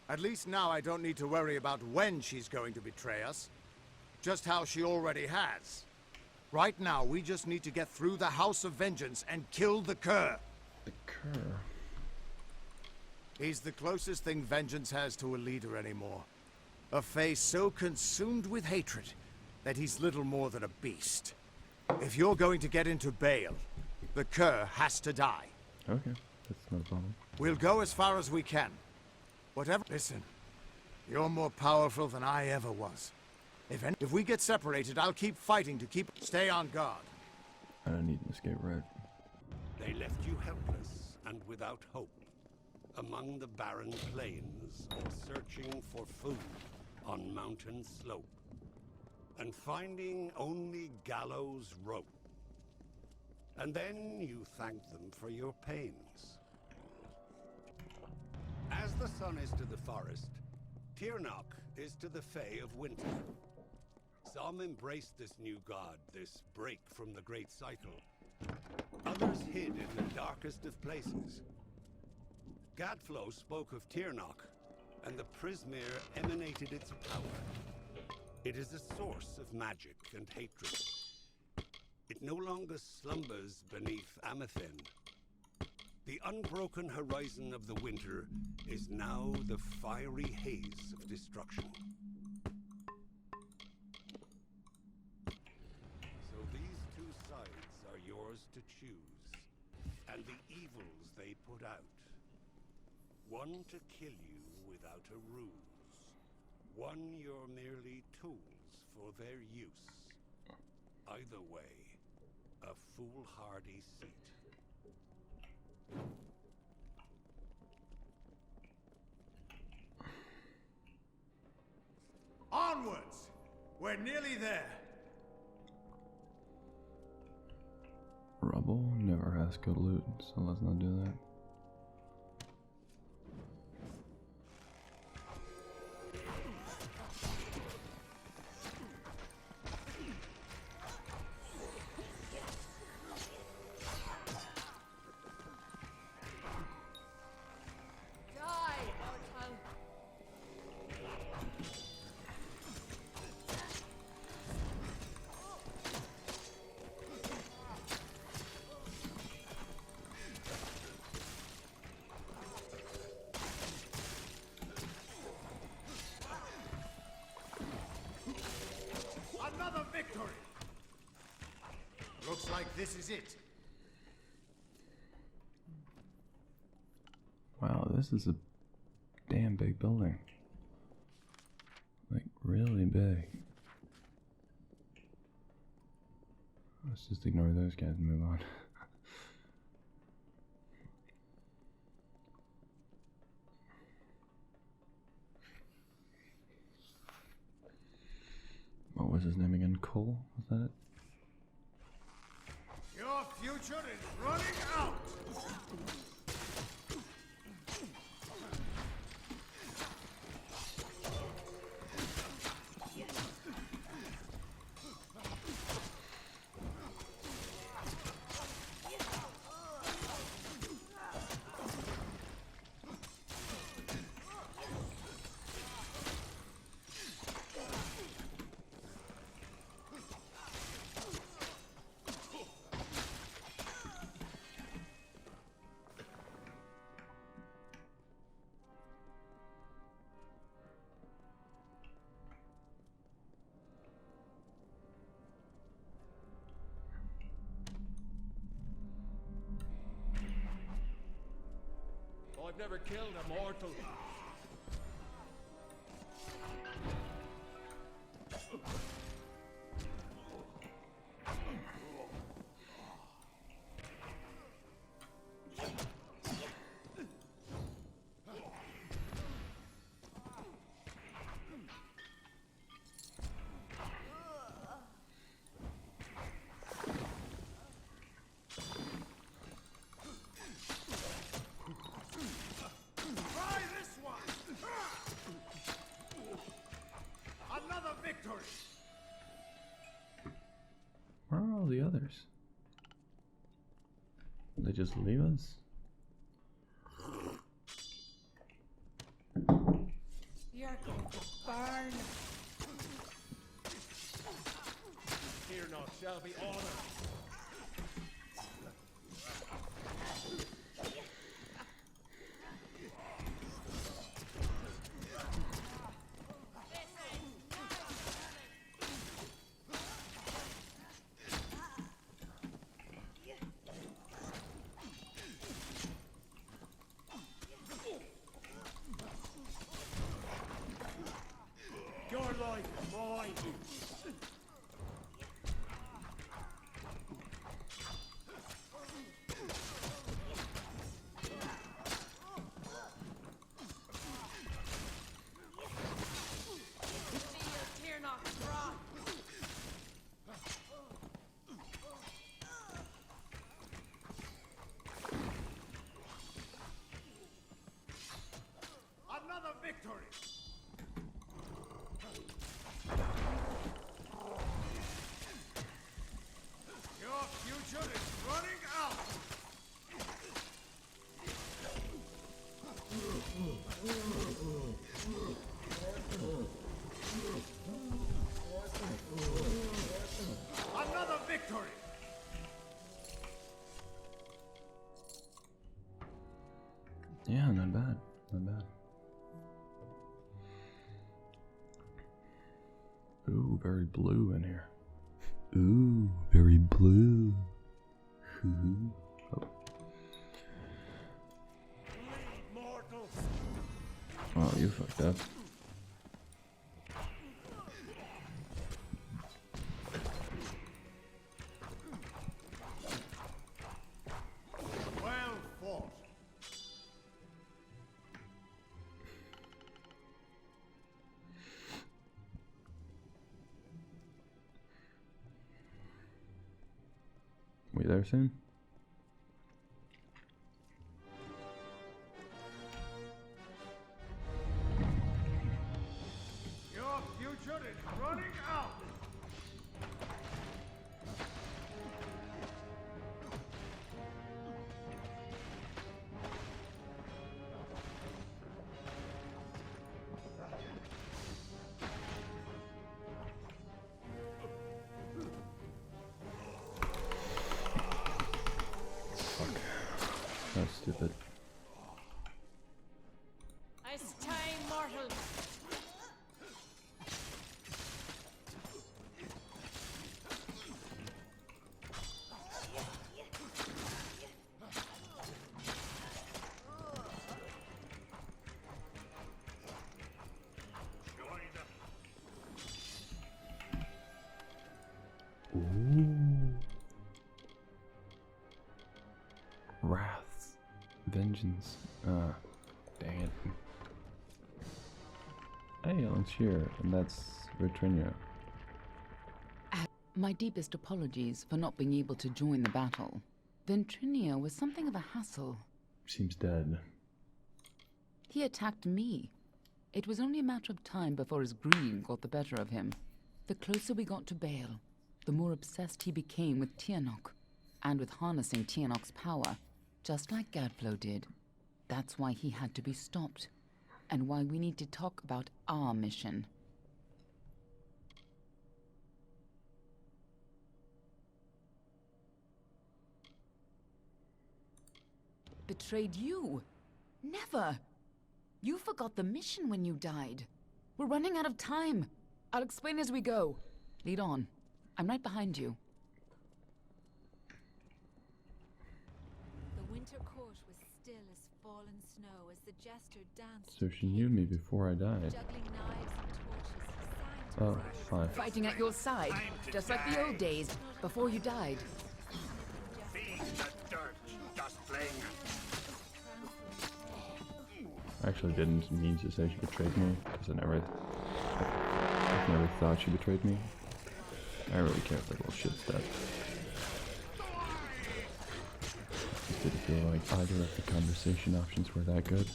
At least now I don't need to worry about when she's going to betray us. Just how she already has. Right now, we just need to get through the House of Vengeance and kill the Cur. The Cur? He's the closest thing Vengeance has to a leader anymore. A face so consumed with hatred that he's little more than a beast. If you're going to get into Bale, the Cur has to die. Okay, that's not a problem. We'll go as far as we can. Whatever. Listen, you're more powerful than I ever was. If we get separated, I'll keep fighting to stay on guard. I don't need an escape route. They left you helpless and without hope, among the barren plains, or searching for food on mountain slope, and finding only gallows rope. And then you thanked them for your pains. As the sun is to the forest, Tirnock is to the Fae of winter. Some embraced this new god, this break from the great cycle. Others hid in the darkest of places. Gadflow spoke of Tirnock, and the Prismere emanated its power. It is a source of magic and hatred. It no longer slumbers beneath Amethyst. The unbroken horizon of the winter is now the fiery haze of destruction. So these two sides are yours to choose, and the evils they put out. One to kill you without a ruse. One you're merely tools for their use. Either way, a foolhardy seat. Onwards! We're nearly there. Rubble never has good loot, so let's not do that. Another victory! Looks like this is it. Wow, this is a damn big building. Like, really big. Let's just ignore those guys and move on. was his name again? Cole? Was that it? Your future is running out! I've never killed a mortal. Where are all the others? They just leave us? You're going to burn. Fear not shall be honored. Your life is mine. Another victory! Your future is running out! Another victory! Yeah, not bad. Not bad. Ooh, very blue in here. Ooh, very blue. Ooh. Oh. Oh, you fucked up. Well fought. We there soon? Your future is running out! Fuck. That's stupid. I stay mortal. Ooh. Wrath. Vengeance. Dang it. Hey, Alan Shear, and that's Vitrinio. My deepest apologies for not being able to join the battle. Ventrinia was something of a hassle. Seems dead. He attacked me. It was only a matter of time before his greed got the better of him. The closer we got to Bale, the more obsessed he became with Tiernok, and with harnessing Tiernok's power, just like Gadflow did. That's why he had to be stopped, and why we need to talk about our mission. Betrayed you? Never! You forgot the mission when you died. We're running out of time. I'll explain as we go. Lead on. I'm right behind you. The winter court was still as fallen snow as the jester danced. So she knew me before I died. Juggling knives and torches, he sang to Oh, fine. Fighting at your side, just like the old days, before you died. Feed the dirt, dustling. I actually didn't mean to say she betrayed me, because I've never thought she betrayed me. I don't really care if that little shit's dead. Just didn't feel like either of the conversation options were that good.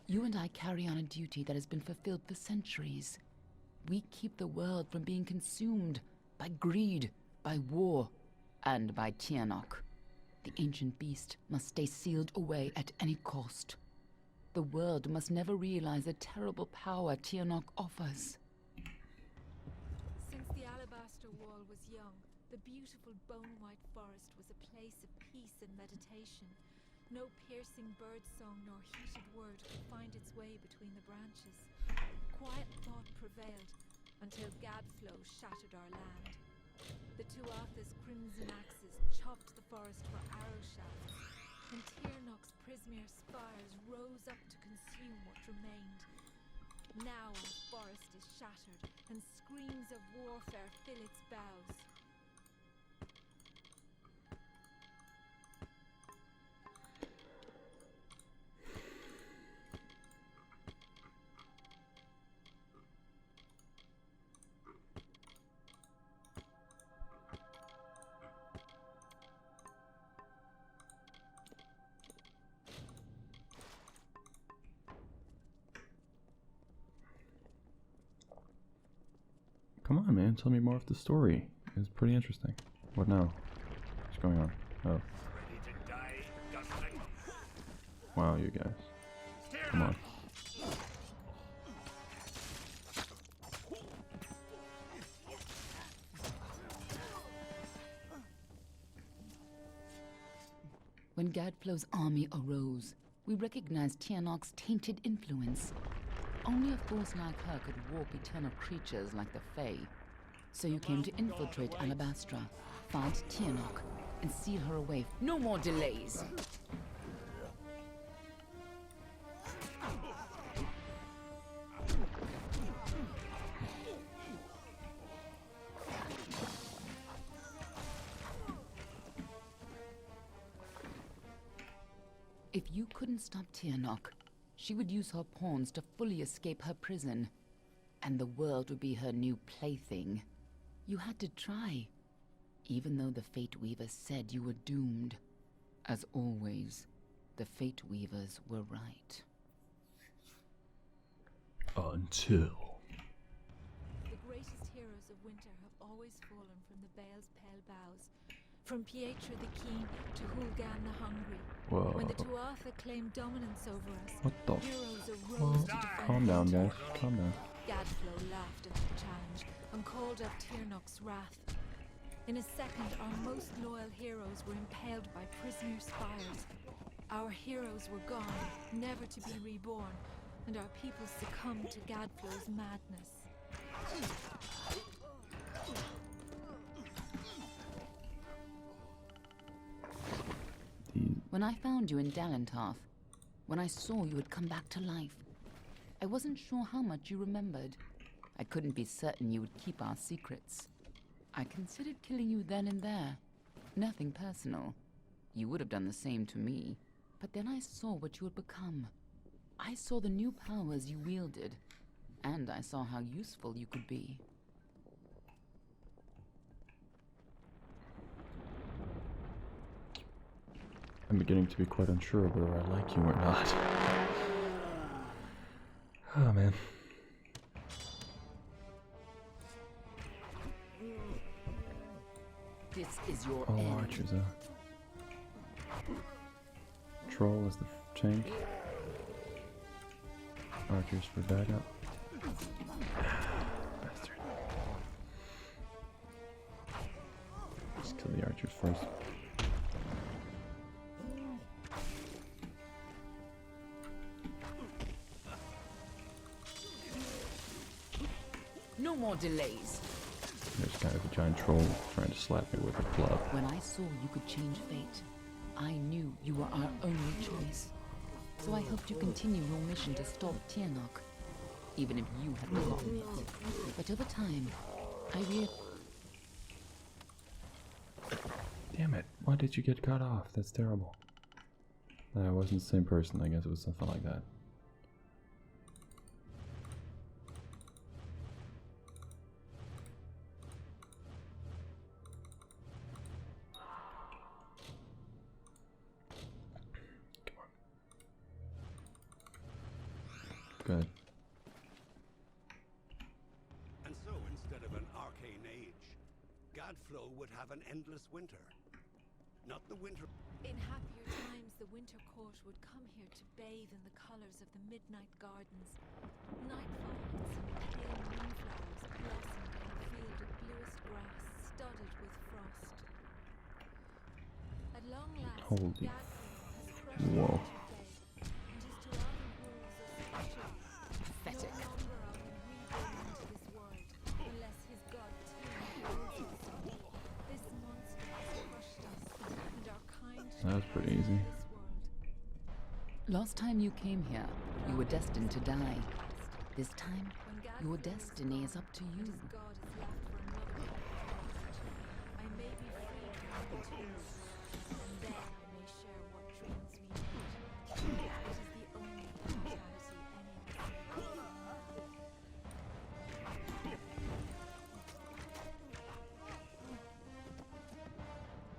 You and I carry on a duty that has been fulfilled for centuries. We keep the world from being consumed by greed, by war, and by Tiernok. The ancient beast must stay sealed away at any cost. The world must never realize the terrible power Tiernok offers. Since the alabaster wall was young, the beautiful bone-white forest was a place of peace and meditation. No piercing birdsong nor heated word could find its way between the branches. Quiet thought prevailed until Gadflow shattered our land. The Tuatha's crimson axes chopped the forest for arrow shafts, and Tiernok's prismere spires rose up to consume what remained. Now our forest is shattered, and screams of warfare fill its boughs. Come on, man, tell me more of the story. It's pretty interesting. What now? What's going on? Oh. Ready to die, dustling? Wow, you guys. Come on. When Gadflow's army arose, we recognized Tiernok's tainted influence. Only a force like her could warp eternal creatures like the Fae. So you came to infiltrate Alabastra, fight Tiernok, and seal her away. No more delays! If you couldn't stop Tiernok, she would use her pawns to fully escape her prison, and the world would be her new plaything. You had to try, even though the Fate Weavers said you were doomed. As always, the Fate Weavers were right. Until... The greatest heroes of winter have always fallen from the Bale's pale boughs. From Pietra the Keen to Hulgan the Hungry. Whoa. When the Tuatha claimed dominance over us, What the heroes arose to defend Calm down, winter. guys. Calm down. Gadflow laughed at the challenge and called up Tiernok's wrath. In a second, our most loyal heroes were impaled by prisoner spires. Our heroes were gone, never to be reborn, and our people succumbed to Gadflow's madness. When I found you in Dalentarth, when I saw you had come back to life, I wasn't sure how much you remembered. I couldn't be certain you would keep our secrets. I considered killing you then and there. Nothing personal. You would have done the same to me. But then I saw what you had become. I saw the new powers you wielded. And I saw how useful you could be. I'm beginning to be quite unsure of whether I like you or not. Oh man. This is your All end. archers, Troll is the tank. Archers for backup. Bastard. Just kill the archers first. No more delays. There's kind of a giant troll trying to slap me with a club. When I saw you could change fate, I knew you were our only choice. So I helped you continue your mission to stop Tiernok, even if you had forgotten it. But over time, I realized... Damn it, why did you get cut off? That's terrible. No, it wasn't the same person, I guess it was something like that. Good. And so, instead of an arcane age, Gadflow would have an endless winter. Not the winter... In happier times, the Winter Court would come here to bathe in the colors of the midnight gardens. Nightfall and some pale moonflowers blossomed on a field of bluest grass studded with frost. At long last, Holy Gadflow has crushed the whoa. winter day, and his Turavan rules are special. Pathetic. No longer are we reborn into this world, unless his god Tiernok wills it so. This monster has crushed us, and our kind That was pretty easy. this world. Last time you came here, you were destined to die. This time, your destiny is up to you. God is left for another frost. I may be free from the tomb, and then I may share what dreams we made. It is the only immortality any of us may.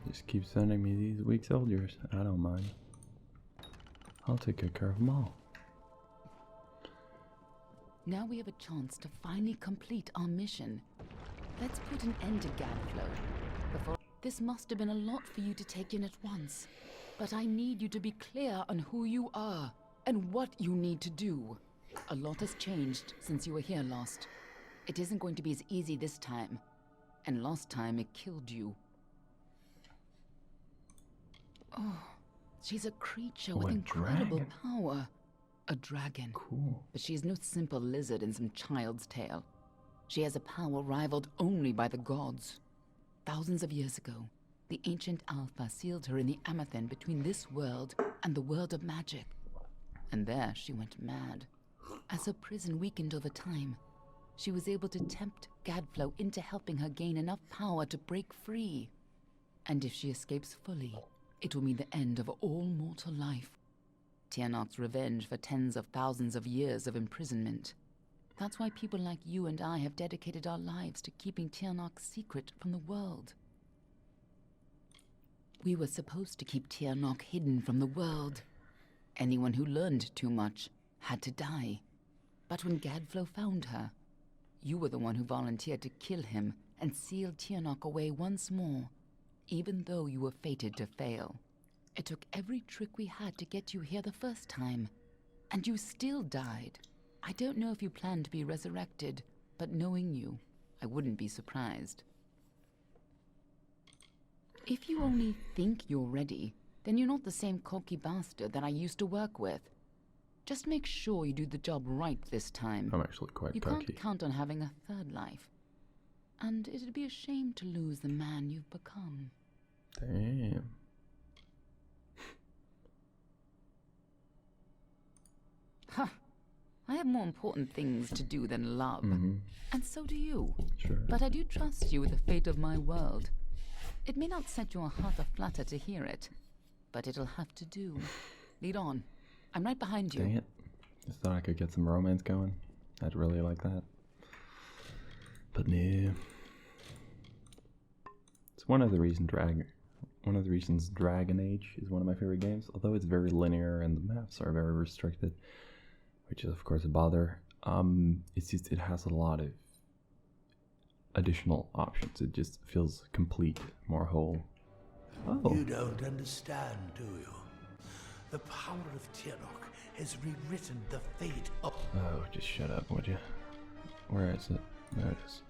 Just keep sending me these weak soldiers. I don't mind. I'll take good care of them all. Now we have a chance to finally complete our mission. Let's put an end to Gadflow. Before this must have been a lot for you to take in at once. But I need you to be clear on who you are and what you need to do. A lot has changed since you were here last. It isn't going to be as easy this time. And last time it killed you. Oh, she's a creature with a incredible dragon. power. A dragon. Cool. But she is no simple lizard in some child's tale. She has a power rivaled only by the gods. Thousands of years ago, the ancient Alpha sealed her in the Amethyst between this world and the world of magic. And there she went mad. As her prison weakened over time, she was able to tempt Gadflow into helping her gain enough power to break free. And if she escapes fully, it will mean the end of all mortal life. Tiernok's revenge for tens of thousands of years of imprisonment. That's why people like you and I have dedicated our lives to keeping Tiernok secret from the world. We were supposed to keep Tiernok hidden from the world. Anyone who learned too much had to die. But when Gadflow found her, you were the one who volunteered to kill him and seal Tiernok away once more, even though you were fated to fail. It took every trick we had to get you here the first time, and you still died. I don't know if you plan to be resurrected, but knowing you, I wouldn't be surprised. If you only think you're ready, then you're not the same cocky bastard that I used to work with. Just make sure you do the job right this time. I'm actually quite You cocky. can't count on having a third life. And it'd be a shame to lose the man you've become. Damn. Ha! I have more important things to do than love. Mm-hmm. And so do you. Sure. But I do trust you with the fate of my world. It may not set your heart aflutter to hear it, but it'll have to do. Lead on. I'm right behind you. Dang it. Just thought I could get some romance going. I'd really like that. But no. It's one of the reasons Dragon Age is one of my favorite games, although it's very linear and the maps are very restricted, which is of course a bother. It's just, it has a lot of additional options. It just feels complete, more whole. Oh. You don't understand, do you? The power of Tirok has rewritten the fate of... Oh, just shut up, would you? Where is it? There it is.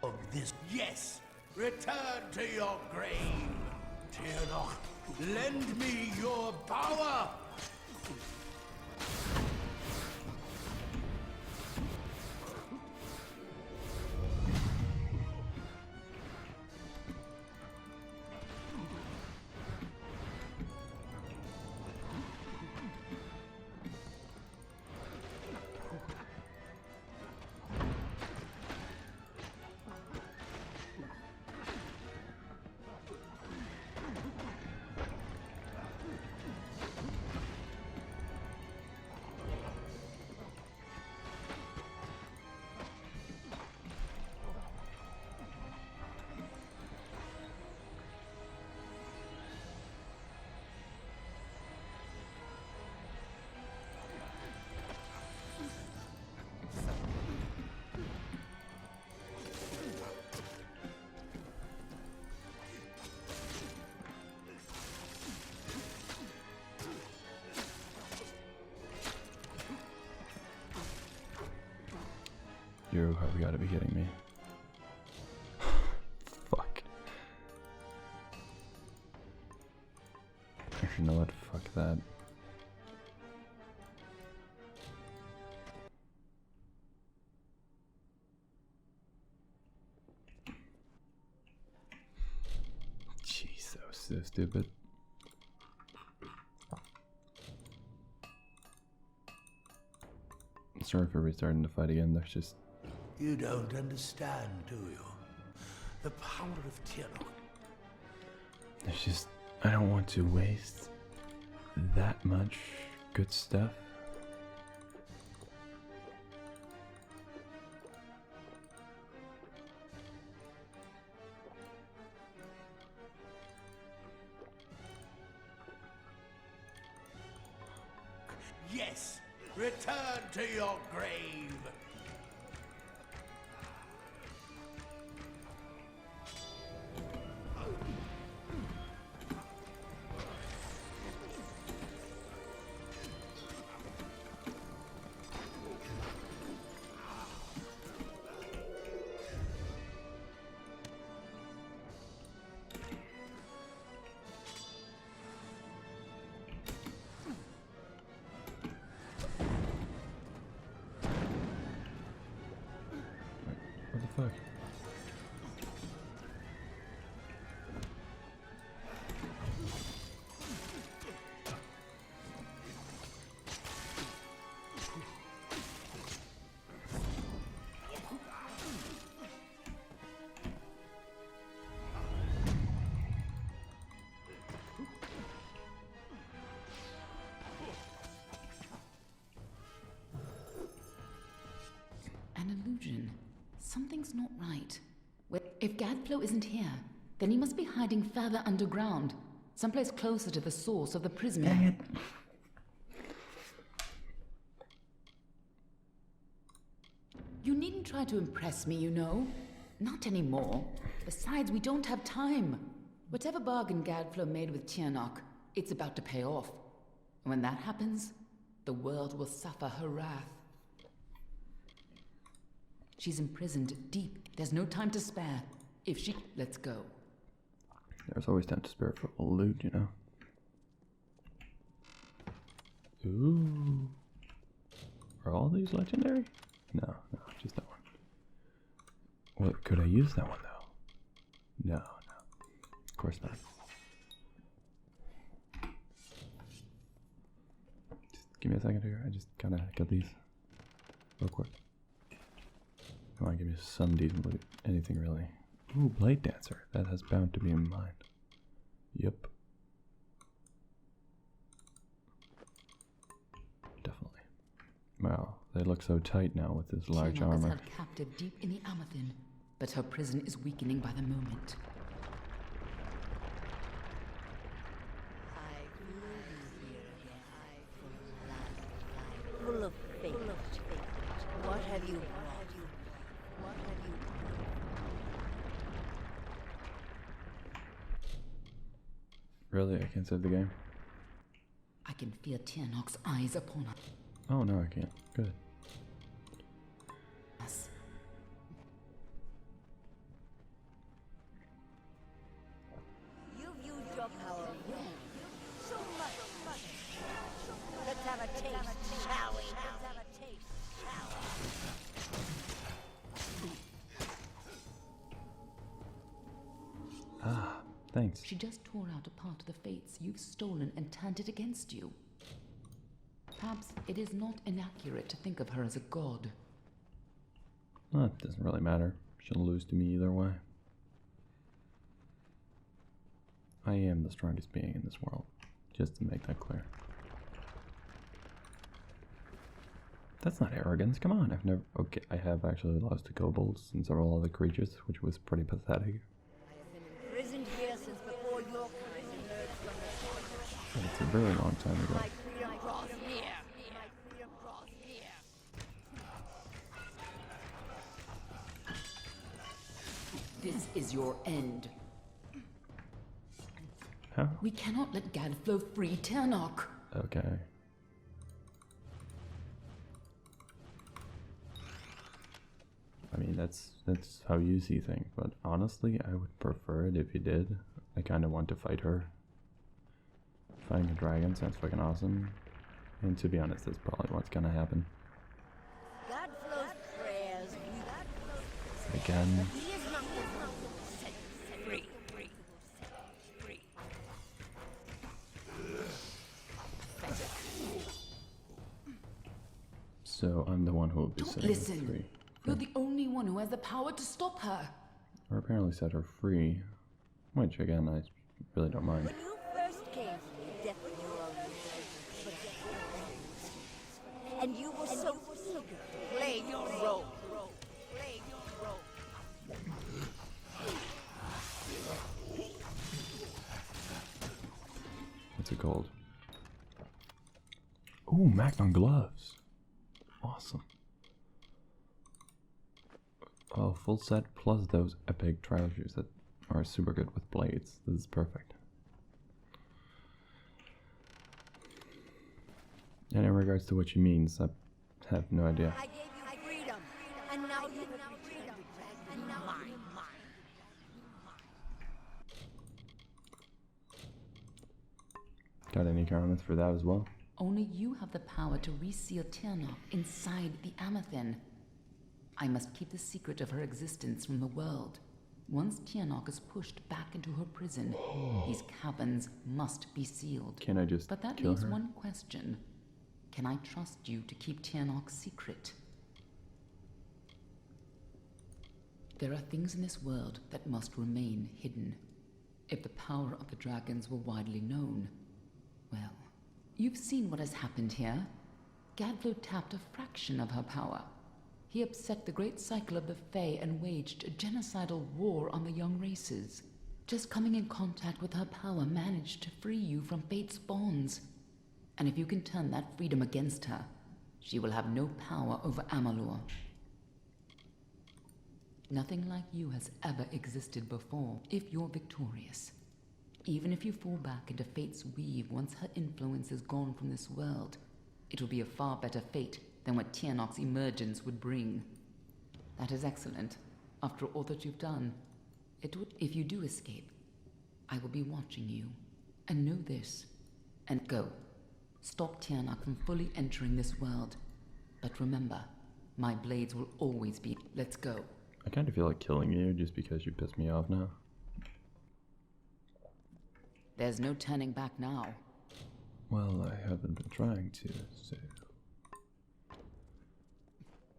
of this. Yes! Return to your grave! Tirok, lend me your power! You have got to be kidding me. Fuck. Actually, you know what? Fuck that. Jeez, that was so stupid. Sorry for restarting the fight again. There's just... You don't understand, do you? The power of Tirok. It's just, I don't want to waste that much good stuff. Yes! Return to your grave! What the fuck? An illusion. Something's not right. If Gadflow isn't here, then he must be hiding further underground, someplace closer to the source of the prisoner. Dang it. You needn't try to impress me, you know. Not anymore. Besides, we don't have time. Whatever bargain Gadflow made with Tiernok, it's about to pay off. And when that happens, the world will suffer her wrath. She's imprisoned deep. There's no time to spare. If she... Let's go. There's always time to spare for loot, you know. Ooh. Are all these legendary? No, no, just that one. What, could I use that one though? No, no. Of course not. Just give me a second here. I just gotta get these real quick. Come on, give me some decent loot. Anything really. Ooh, Blade Dancer. That has bound to be in mind. Yep. Definitely. Wow, they look so tight now with this large Tiamat is armor. held captive deep in the Amathin, but her prison is weakening by the moment. Full of fate. What have you brought? What have you Really? I can't save the game? I can feel Tianok's eyes upon us. Oh no, I can't. Good. You've used your power well. So much fun. Let's have a taste, shall we? Let's have a taste, shall we? Ah, thanks. She just tore out a part of the fates you've stolen and turned it against you. Perhaps it is not inaccurate to think of her as a god. Well, it doesn't really matter. She'll lose to me either way. I am the strongest being in this world, just to make that clear. That's not arrogance, come on, I've never... Okay, I have actually lost to kobolds and several other creatures, which was pretty pathetic. I've been imprisoned here since before your kind emerged from the But it's a very long time ago. My freedom draws near. My freedom draws near. This is your end. How? We cannot let Gadflow free Tianok. Okay. I mean, that's how you see things, but honestly, I would prefer it if you did. I kind of want to fight her. Fighting a dragon sounds fucking awesome. And to be honest, that's probably what's gonna happen. Godflow's prayers. Again. He is not set free. Free. So I'm the one who will be Don't setting her listen. free. You're the only one who has the power to stop her. Or apparently set her free. Which, again, I really don't mind. When you first came to me, death was your only pleasure. And you were so eager to play your role. Play your role. What's it called? Ooh, Magnum gloves. Awesome. Oh, full set plus those epic trousers that are super good with blades. This is perfect. And in regards to what she means, I have no idea. I gave you freedom, and now you have freedom, and now mine. Got any comments for that as well? Only you have the power to reseal Tianok inside the Amathin. I must keep the secret of her existence from the world. Once Tianok is pushed back into her prison, these caverns must be sealed. Can I just But that kill leaves her? one question. Can I trust you to keep Tianok's secret? There are things in this world that must remain hidden. If the power of the dragons were widely known, well, you've seen what has happened here. Gadflow tapped a fraction of her power. He upset the great cycle of the Fae and waged a genocidal war on the young races. Just coming in contact with her power managed to free you from fate's bonds. And if you can turn that freedom against her, she will have no power over Amalur. Nothing like you has ever existed before. If you're victorious, even if you fall back into fate's weave once her influence is gone from this world, it will be a far better fate than what Tianok's emergence would bring. That is excellent. After all that you've done, it would... If you do escape, I will be watching you. And know this. And go. Stop Tianak from fully entering this world. But remember, my blades will always be. Let's go. I kind of feel like killing you just because you pissed me off now. There's no turning back now. Well, I haven't been trying to, so...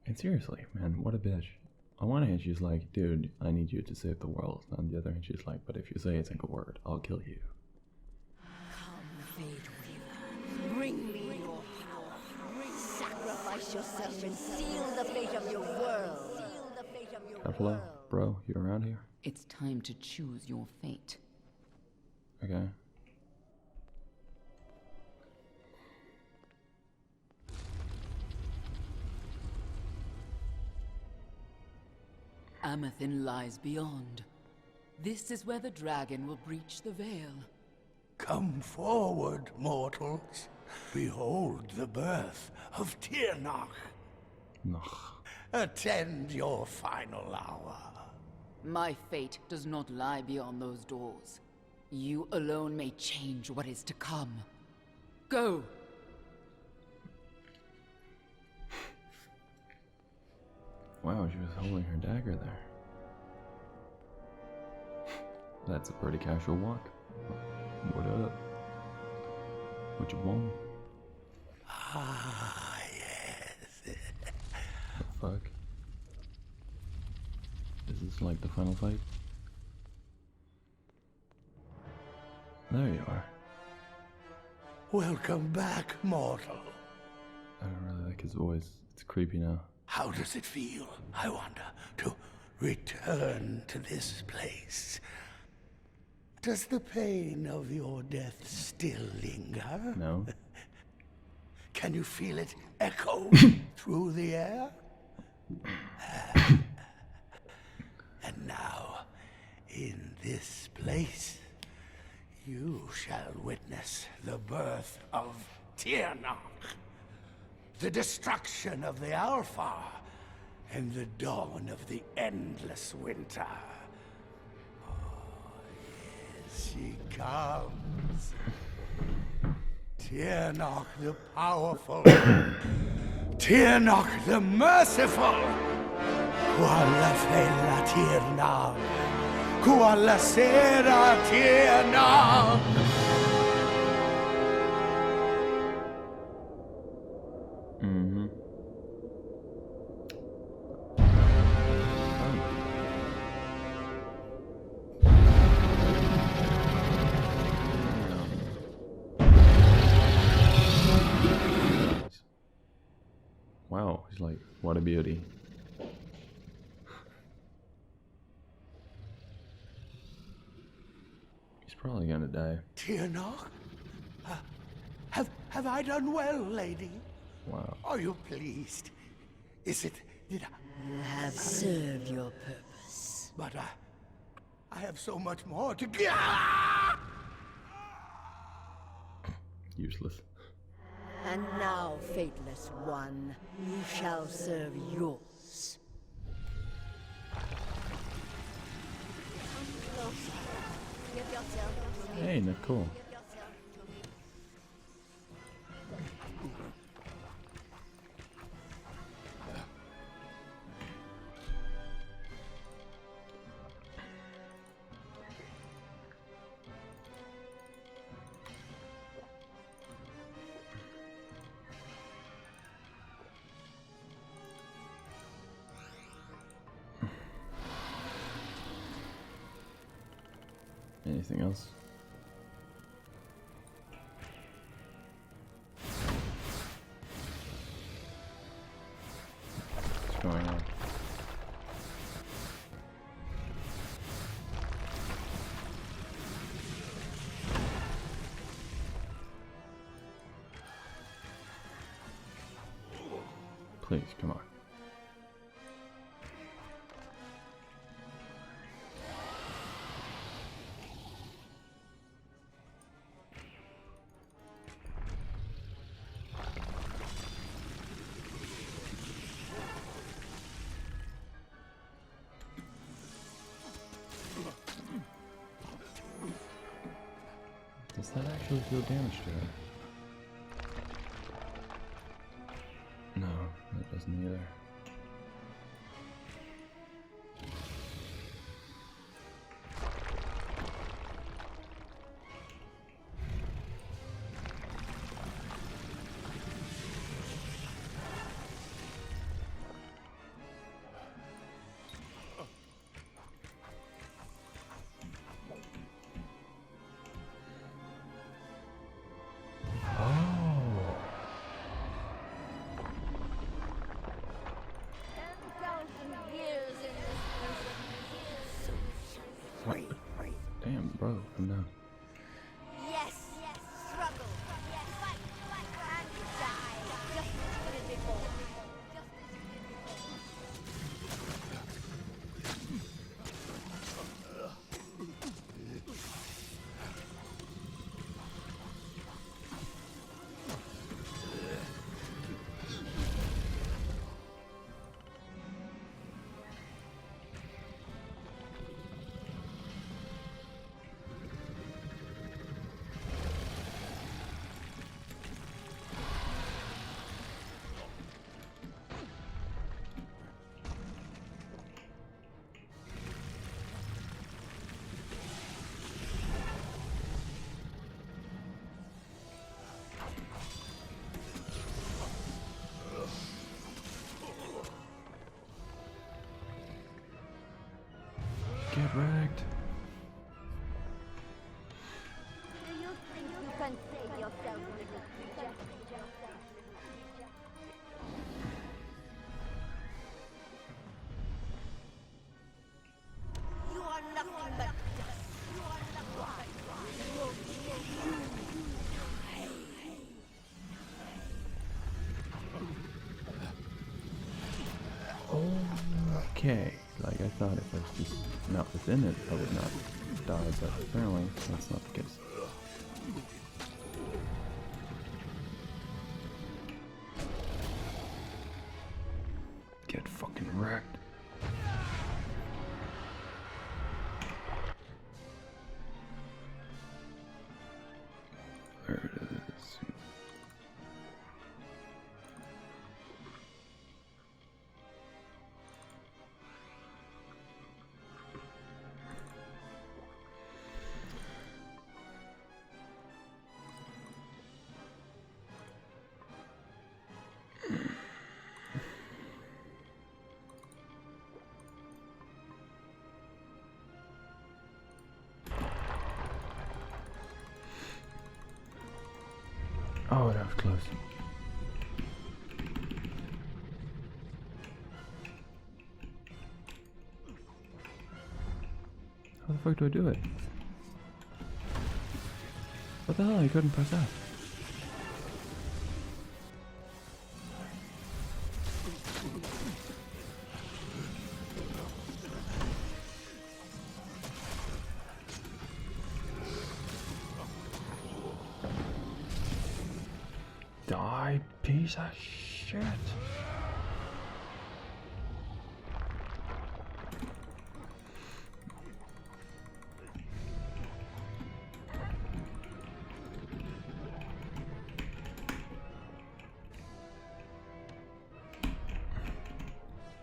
And seriously, man, what a bitch. On one hand, she's like, dude, I need you to save the world. On the other hand, she's like, but if you say a single word, I'll kill you. Come, Fate Weaver. Bring me your power. Sacrifice yourself and seal the fate of your world. Hello, bro, you around here? It's time to choose your fate. Okay. Amethin lies beyond. This is where the dragon will breach the veil. Come forward, mortals. Behold the birth of Tirnach. Attend your final hour. My fate does not lie beyond those doors. You alone may change what is to come. Go! Wow, she was holding her dagger there. That's a pretty casual walk. What up? What you want? Ah, yes. The fuck? Is this like the final fight? There you are. Welcome back, mortal. I don't really like his voice. It's creepy now. How does it feel, I wonder, to return to this place? Does the pain of your death still linger? No. Can you feel it echo through the air? And now, in this place, you shall witness the birth of Tirnach, the destruction of the Alpha, and the dawn of the endless winter. Oh, yes, she comes. Tirnach the powerful, Tirnach the merciful. Qualla fella Tirnach, qualla sera Tirnach. Wow, he's like, what a beauty. He's probably gonna die. Tirnach? Have I done well, lady? Wow. Are you pleased? Is it... Did I... You have served your purpose. But I have so much more to give. Useless. And now, fateless one, you shall serve yours. Hey, Nicole. Anything else? What's going on? Please, come on. Does that actually deal damage to her? Whoa, I'm down. Yes, struggle. Yes, fight, and die. Just as you did before. Get wrecked. Do you think you can save yourself, little creature? You are nothing but dust. You are nothing Okay, like I thought if I was just not within it, I would not die, but apparently that's not the case. Get fucking wrecked. There it is. Oh, that was close. How the fuck do I do it? What the hell? I couldn't press that. Die, piece of shit.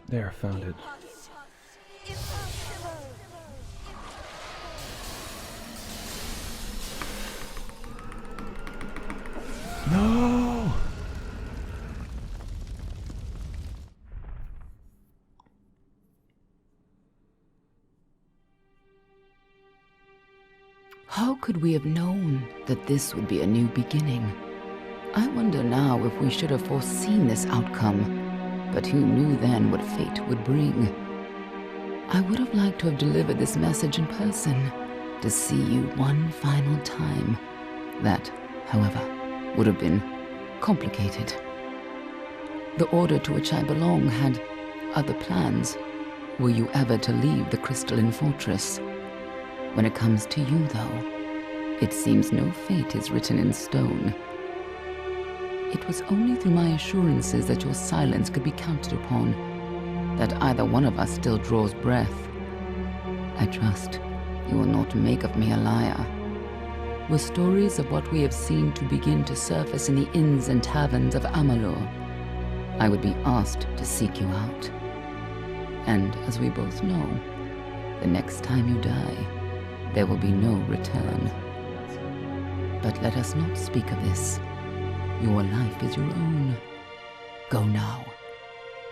There, found it. No! How could we have known that this would be a new beginning? I wonder now if we should have foreseen this outcome, but who knew then what fate would bring? I would have liked to have delivered this message in person, to see you one final time. That, however, would have been complicated. The order to which I belong had other plans. Were you ever to leave the crystalline fortress? When it comes to you, though, it seems no fate is written in stone. It was only through my assurances that your silence could be counted upon that either one of us still draws breath. I trust you will not make of me a liar. Were stories of what we have seen to begin to surface in the inns and taverns of Amalur, I would be asked to seek you out. And as we both know, the next time you die, there will be no return. But let us not speak of this. Your life is your own. Go now,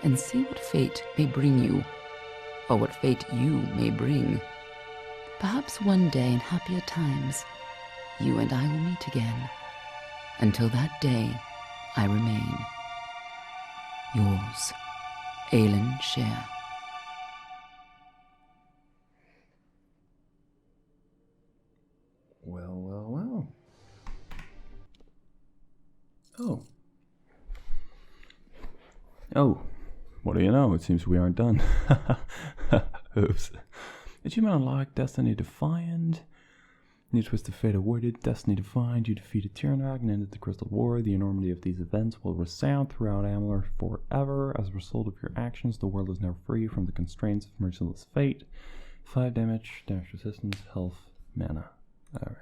and see what fate may bring you, or what fate you may bring. Perhaps one day in happier times, you and I will meet again. Until that day, I remain yours, Aelin Shear. Oh, what do you know? It seems we aren't done. Oops. Achievement unlocked, Destiny Defiant. You twist the fate awarded, Destiny Defiant. You defeated Tyrannok and ended the Crystal War. The enormity of these events will resound throughout Amalur forever. As a result of your actions, the world is now free from the constraints of merciless fate. 5 damage resistance, health, mana. Alright.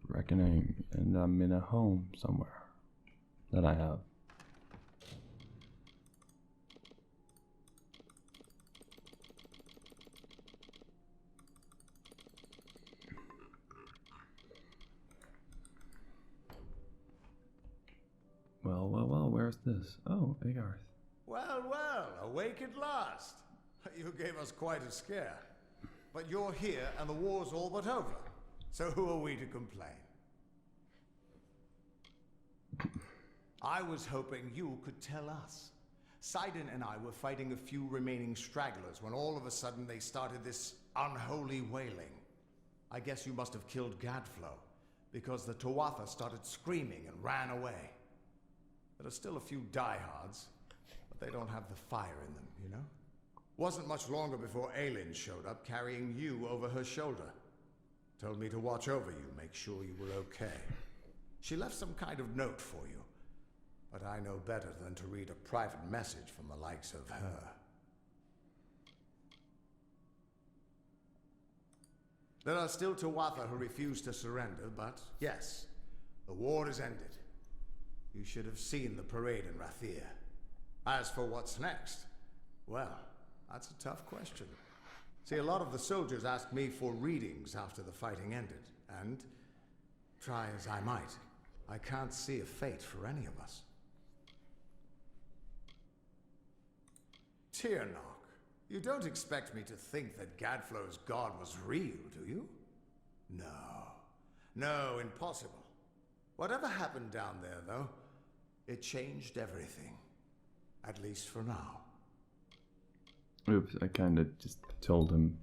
Reckoning, and I'm in a home somewhere that I have. Well, where's this? Oh, Agarth. Well, well, awake at last. You gave us quite a scare. But you're here and the war's all but over. So who are we to complain? I was hoping you could tell us. Sidon and I were fighting a few remaining stragglers when all of a sudden they started this unholy wailing. I guess you must have killed Gadflow, because the Tuatha started screaming and ran away. There are still a few diehards, but they don't have the fire in them, you know? Wasn't much longer before Aelin showed up carrying you over her shoulder. Told me to watch over you, make sure you were okay. She left some kind of note for you, but I know better than to read a private message from the likes of her. There are still Tuatha who refuse to surrender, but yes, the war is ended. You should have seen the parade in Rathir. As for what's next, well, that's a tough question. See, a lot of the soldiers asked me for readings after the fighting ended, and try as I might, I can't see a fate for any of us. Tyrannok, you don't expect me to think that Gadflow's god was real, do you? No, impossible. Whatever happened down there, though, it changed everything. At least for now. Oops, I kind of just told him